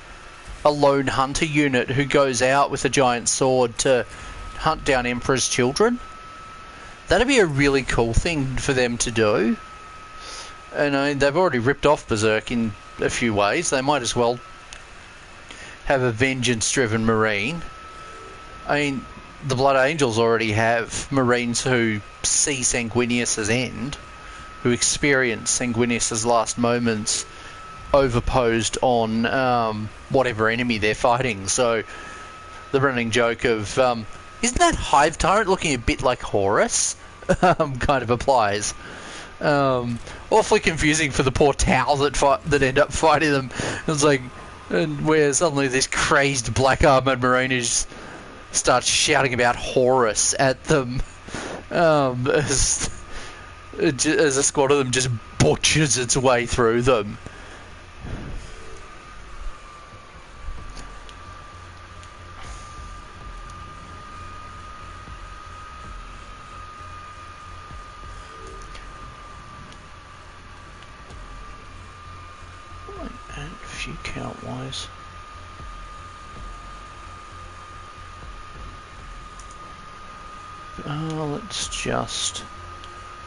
S1: a lone hunter unit who goes out with a giant sword to hunt down Emperor's children. That'd be a really cool thing for them to do. And I mean, they've already ripped off Berserk in a few ways. They might as well have a vengeance-driven Marine. I mean, the Blood Angels already have Marines who see Sanguinius's end, who experience Sanguinius's last moments overposed on whatever enemy they're fighting. So the running joke of, isn't that Hive Tyrant looking a bit like Horus? Kind of applies. Awfully confusing for the poor Tau that end up fighting them. It's like, and where suddenly this crazed black armored Marine starts shouting about Horus at them, as a squad of them just butchers its way through them. Few count wise. Let's just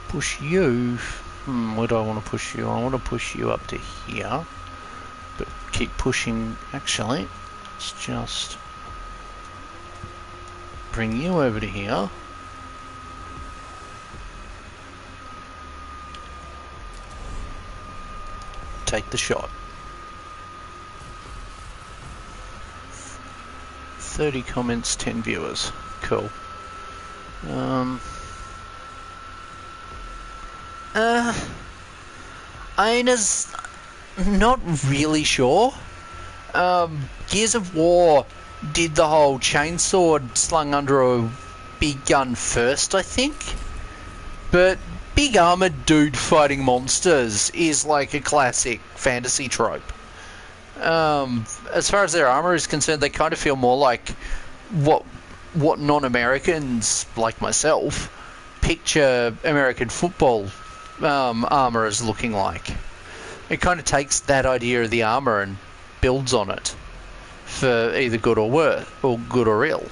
S1: push you. Where do I want to push you? I want to push you up to here, but keep pushing. Actually, let's just bring you over to here. Take the shot. 30 comments, 10 viewers. Cool. Aina's not really sure. Gears of War did the whole chainsword slung under a big gun first, I think. But big armored dude fighting monsters is like a classic fantasy trope. As far as their armor is concerned, they kind of feel more like what non-Americans like myself picture American football armor as looking like. It kind of takes that idea of the armor and builds on it for either good or worse, or good or ill.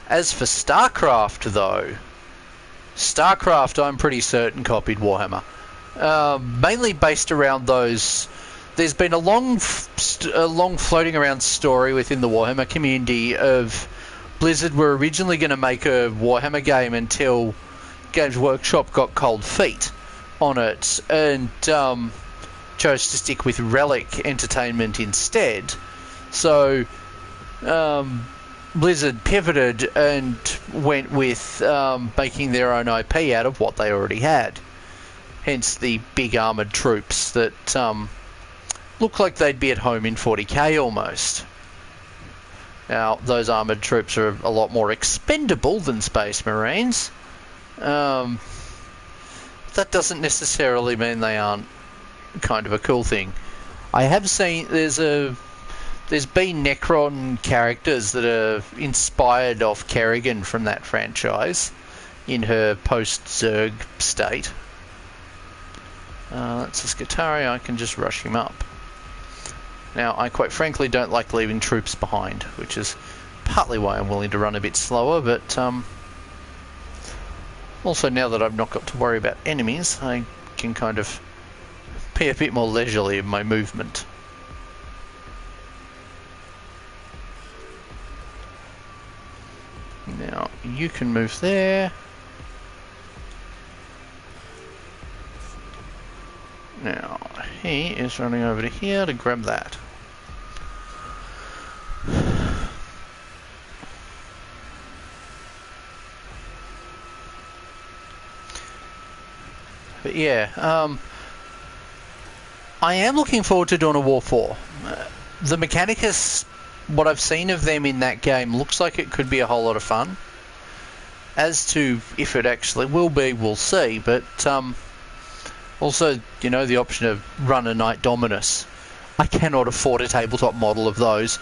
S1: As for StarCraft, though, StarCraft, I'm pretty certain, copied Warhammer. Mainly based around those there's been a long floating around story within the Warhammer community of Blizzard were originally going to make a Warhammer game until Games Workshop got cold feet on it and chose to stick with Relic Entertainment instead. So Blizzard pivoted and went with making their own IP out of what they already had. Hence the big armoured troops that look like they'd be at home in 40k almost. Now, those armoured troops are a lot more expendable than Space Marines. That doesn't necessarily mean they aren't kind of a cool thing. I have seen there's been Necron characters that are inspired off Kerrigan from that franchise in her post-Zerg state. That's a Skitari, I can just rush him up. Now, I quite frankly don't like leaving troops behind, which is partly why I'm willing to run a bit slower, but also now that I've not got to worry about enemies, I can kind of be a bit more leisurely in my movement. Now, you can move there. Now, he is running over to here to grab that. But yeah, I am looking forward to Dawn of War 4. The Mechanicus, what I've seen of them in that game, looks like it could be a whole lot of fun. As to if it actually will be, we'll see, but also, you know, the option of run a Knight Dominus. I cannot afford a tabletop model of those.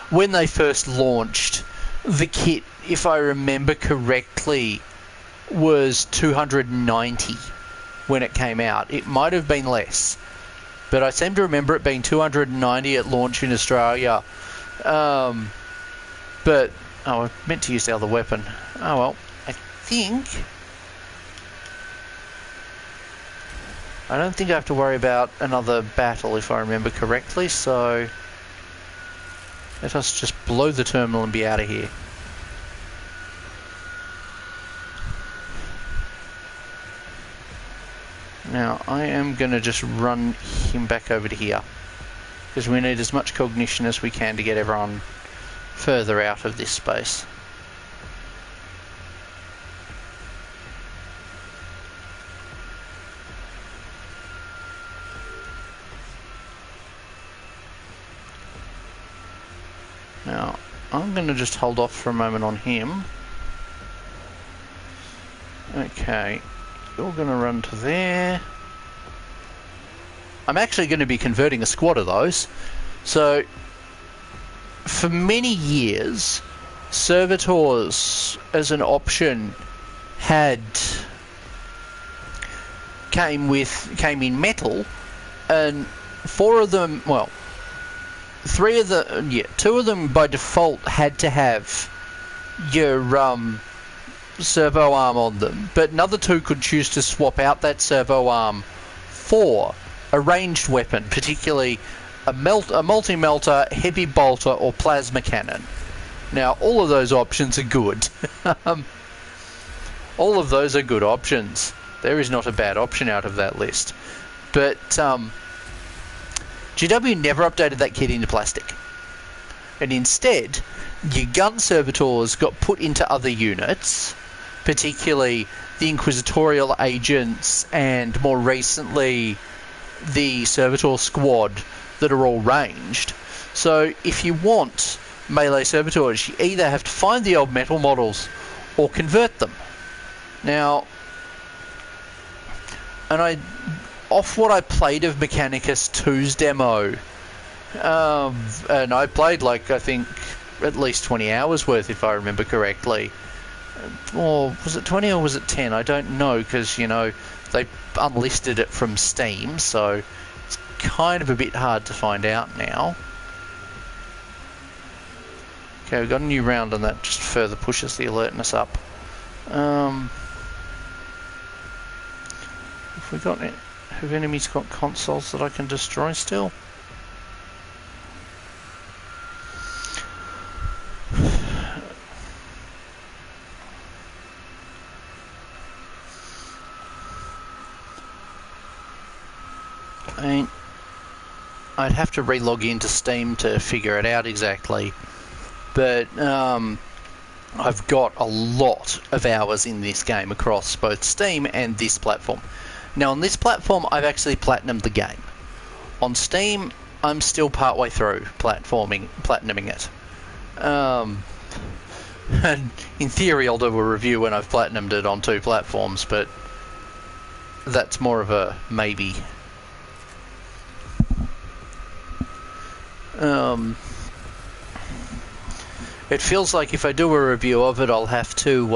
S1: When they first launched, the kit, if I remember correctly, was 290 when it came out. It might have been less, but I seem to remember it being 290 at launch in Australia. But, I meant to use the other weapon. Oh well, I don't think I have to worry about another battle if I remember correctly, so let us just blow the terminal and be out of here. Now, I am going to just run him back over to here, because we need as much cognition as we can to get everyone further out of this space. Now, I'm going to just hold off for a moment on him. Okay, you're going to run to there. I'm actually going to be converting a squad of those. So, for many years, servitors as an option came in metal, and two of them by default had to have your servo arm on them, but another two could choose to swap out that servo arm for a ranged weapon, particularly a multi-melter, heavy bolter, or plasma cannon. Now, all of those options are good. All of those are good options. There is not a bad option out of that list. But GW never updated that kit into plastic. And instead, your gun servitors got put into other units, particularly the Inquisitorial agents and more recently the Servitor squad that are all ranged. So if you want melee servitors, you either have to find the old metal models or convert them. Now, off what I played of Mechanicus 2's demo, and I played I think at least 20 hours worth if I remember correctly. Or was it 20 or was it 10? I don't know, because, you know, they unlisted it from Steam, so it's kind of a bit hard to find out now. Okay, we've got a new round, and that just further pushes the alertness up. Have enemies got consoles that I can destroy still? I'd have to re-log into Steam to figure it out exactly. But I've got a lot of hours in this game across both Steam and this platform. Now on this platform, I've actually platinumed the game. On Steam, I'm still partway through platinuming it. And in theory, I'll do a review when I've platinumed it on 2 platforms, but that's more of a maybe. It feels like if I do a review of it, I'll have to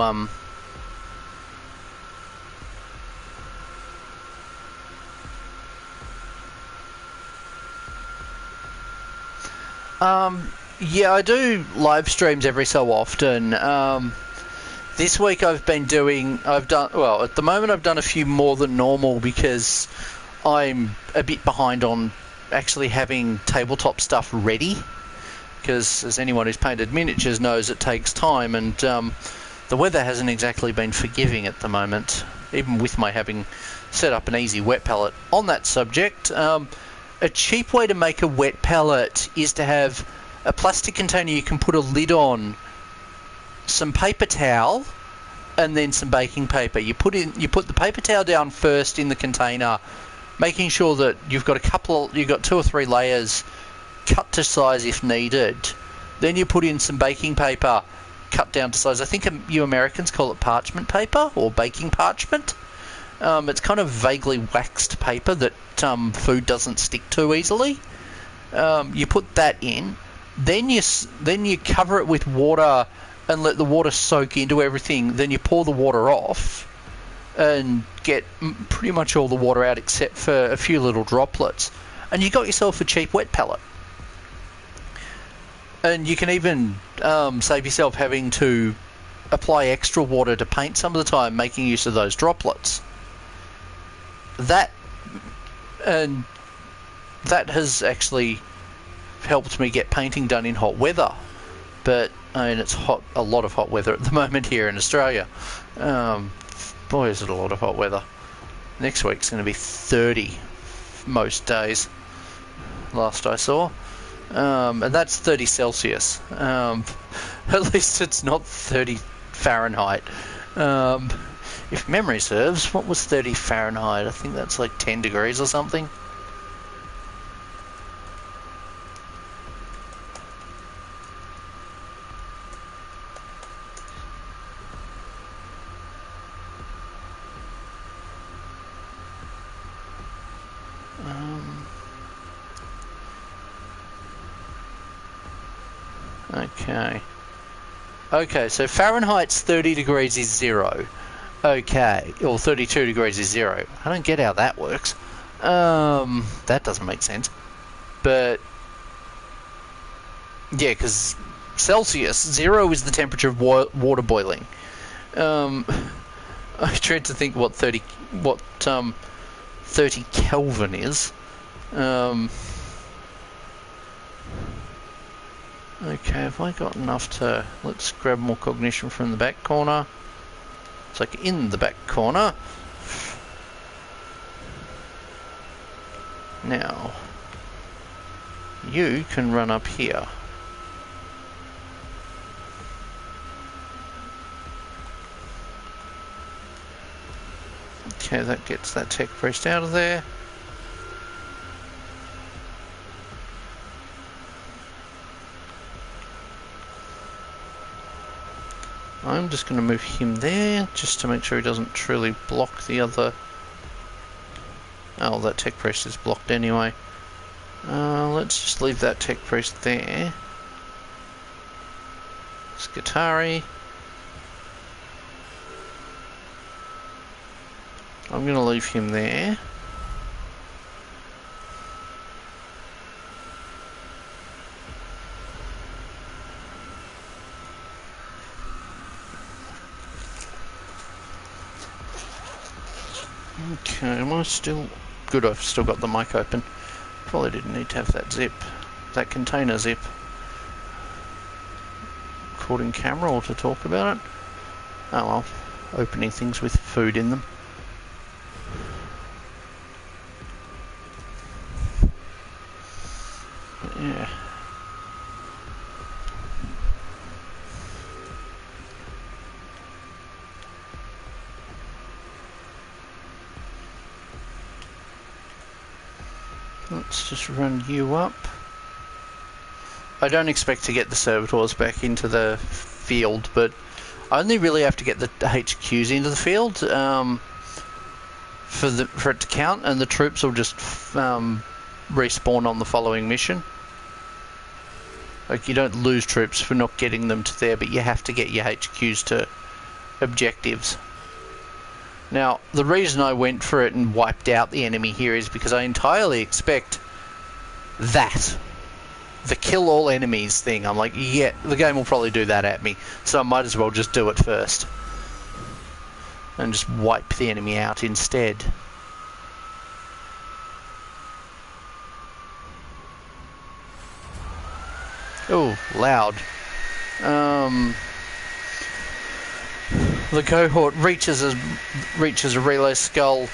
S1: yeah, I do live streams every so often. This week at the moment I've done a few more than normal because I'm a bit behind on actually having tabletop stuff ready. Because as anyone who's painted miniatures knows, it takes time, and the weather hasn't exactly been forgiving at the moment, even with my having set up an easy wet palette. On that subject, a cheap way to make a wet palette is to have a plastic container you can put a lid on, some paper towel, and then some baking paper. You put the paper towel down first in the container, making sure that you've got 2 or 3 layers cut to size if needed. Then you put in some baking paper cut down to size. I think you Americans call it parchment paper or baking parchment. It's kind of vaguely waxed paper that food doesn't stick to easily. You put that in, then you cover it with water and let the water soak into everything. Then you pour the water off and get pretty much all the water out except for a few little droplets, and you got yourself a cheap wet palette. And you can even save yourself having to apply extra water to paint some of the time, making use of those droplets. That has actually helped me get painting done in hot weather. But I mean, it's a lot of hot weather at the moment here in Australia. Boy, is it a lot of hot weather. Next week's going to be 30 most days, last I saw. And that's 30 Celsius. At least it's not 30 Fahrenheit. If memory serves, what was 30 Fahrenheit? I think that's like 10 degrees or something. Okay, so Fahrenheit's 30 degrees is 0. Okay, or 32 degrees is 0. I don't get how that works. That doesn't make sense. But yeah, because Celsius, 0 is the temperature of water boiling. I tried to think what 30 Kelvin is. Okay, have I got enough to... Let's grab more cognition from the back corner. It's like in the back corner. Now, you can run up here. Okay, that gets that tech priest out of there. I'm just going to move him there, just to make sure he doesn't truly block the other... Oh, that tech priest is blocked anyway. Let's just leave that tech priest there. Skitari. I'm going to leave him there. Okay, am I still... Good, I've still got the mic open. Probably didn't need to have that container zip. Recording camera or to talk about it. Oh well, opening things with food in them. let's just run you up. I don't expect to get the servitors back into the field, but I only really have to get the HQs into the field for it to count, and the troops will just respawn on the following mission. Like, you don't lose troops for not getting them to there, but you have to get your HQs to objectives. Now, the reason I went for it and wiped out the enemy here is because I entirely expect that. The kill all enemies thing. I'm like, yeah, the game will probably do that at me, so I might as well just do it first. And just wipe the enemy out instead. Oh, loud. The cohort reaches a relay skull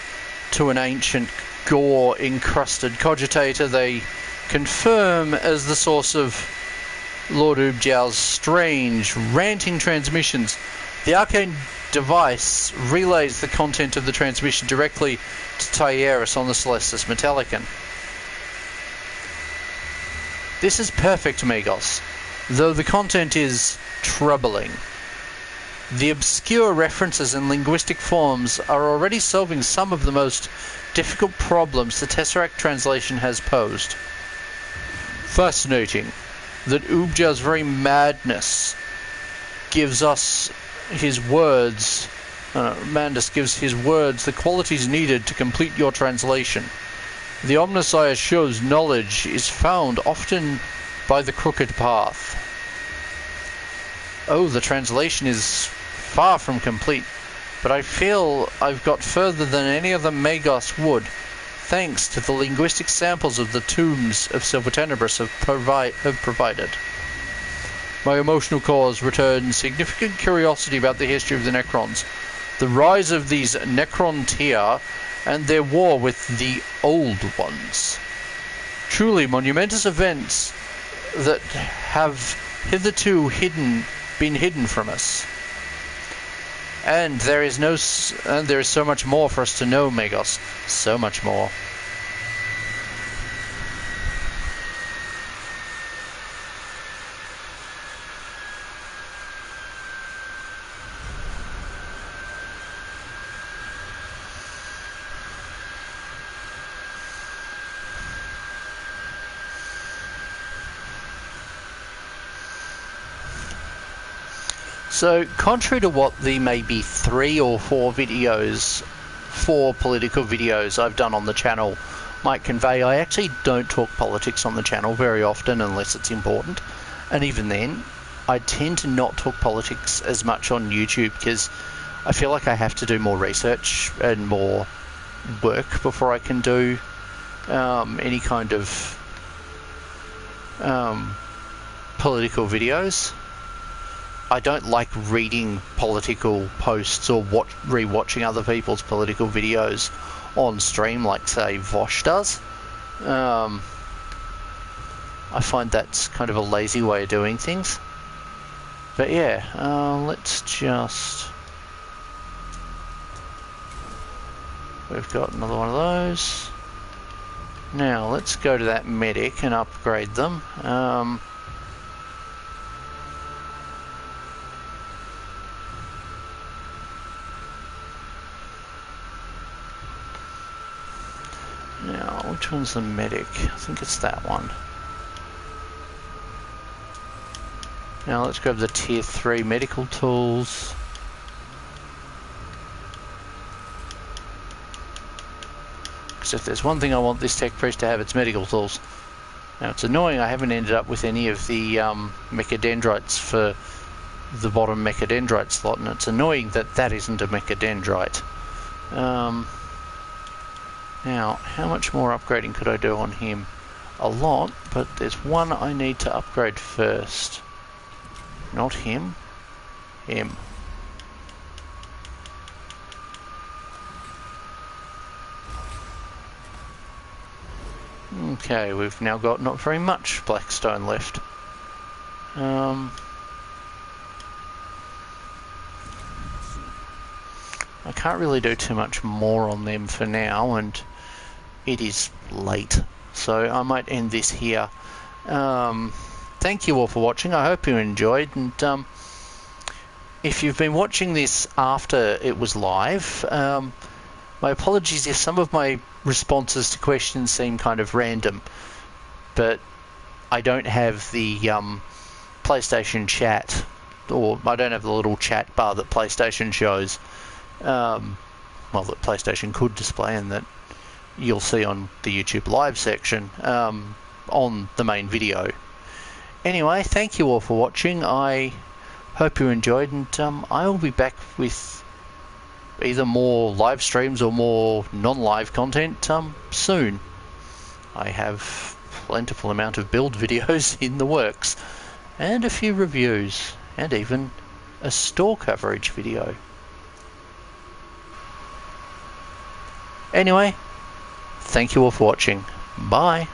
S1: to an ancient gore-encrusted cogitator they confirm as the source of Lord Ubjal's strange, ranting transmissions. The arcane device relays the content of the transmission directly to Tiresus on the Celestis Metallicon. This is perfect, Megos, though the content is troubling. The obscure references and linguistic forms are already solving some of the most difficult problems the Tesseract translation has posed. Fascinating that Ubjal's very madness gives us his words, Mandus gives his words the qualities needed to complete your translation. The Omnissiah shows knowledge is found often by the crooked path. Oh, the translation is far from complete, but I feel I've got further than any other Magos would, thanks to the linguistic samples of the tombs of Silver Tenebris have provided. My emotional cause returned significant curiosity about the history of the Necrons, the rise of these Necrontyr, and their war with the Old Ones. Truly monumentous events that have hitherto been hidden from us. And there is so much more for us to know, Megos. So much more. So, contrary to what the maybe 3 or 4 political videos I've done on the channel might convey, I actually don't talk politics on the channel very often unless it's important. And even then, I tend to not talk politics as much on YouTube because I feel like I have to do more research and more work before I can do any kind of political videos. I don't like reading political posts or rewatching other people's political videos on stream like, say, Vosh does. I find that's kind of a lazy way of doing things. But yeah, let's just... We've got another one of those. Now, let's go to that medic and upgrade them. Now, which one's the medic? I think it's that one. Now let's grab the tier 3 medical tools. Because if there's one thing I want this tech priest to have, it's medical tools. Now it's annoying I haven't ended up with any of the mechadendrites for the bottom mechadendrite slot, and it's annoying that that isn't a mechadendrite. Now, how much more upgrading could I do on him? A lot, but there's one I need to upgrade first. Not him. Him. Okay, we've now got not very much blackstone left. I can't really do too much more on them for now, and it is late. So I might end this here. Thank you all for watching. I hope you enjoyed, and if you've been watching this after it was live, my apologies if some of my responses to questions seem kind of random, but I don't have the PlayStation chat, or I don't have the little chat bar that PlayStation shows, well, that PlayStation could display and that you'll see on the YouTube live section on the main video. Anyway, thank you all for watching. I hope you enjoyed, and I will be back with either more live streams or more non-live content soon. I have a plentiful amount of build videos in the works, and a few reviews, and even a store coverage video. Anyway, thank you all for watching. Bye.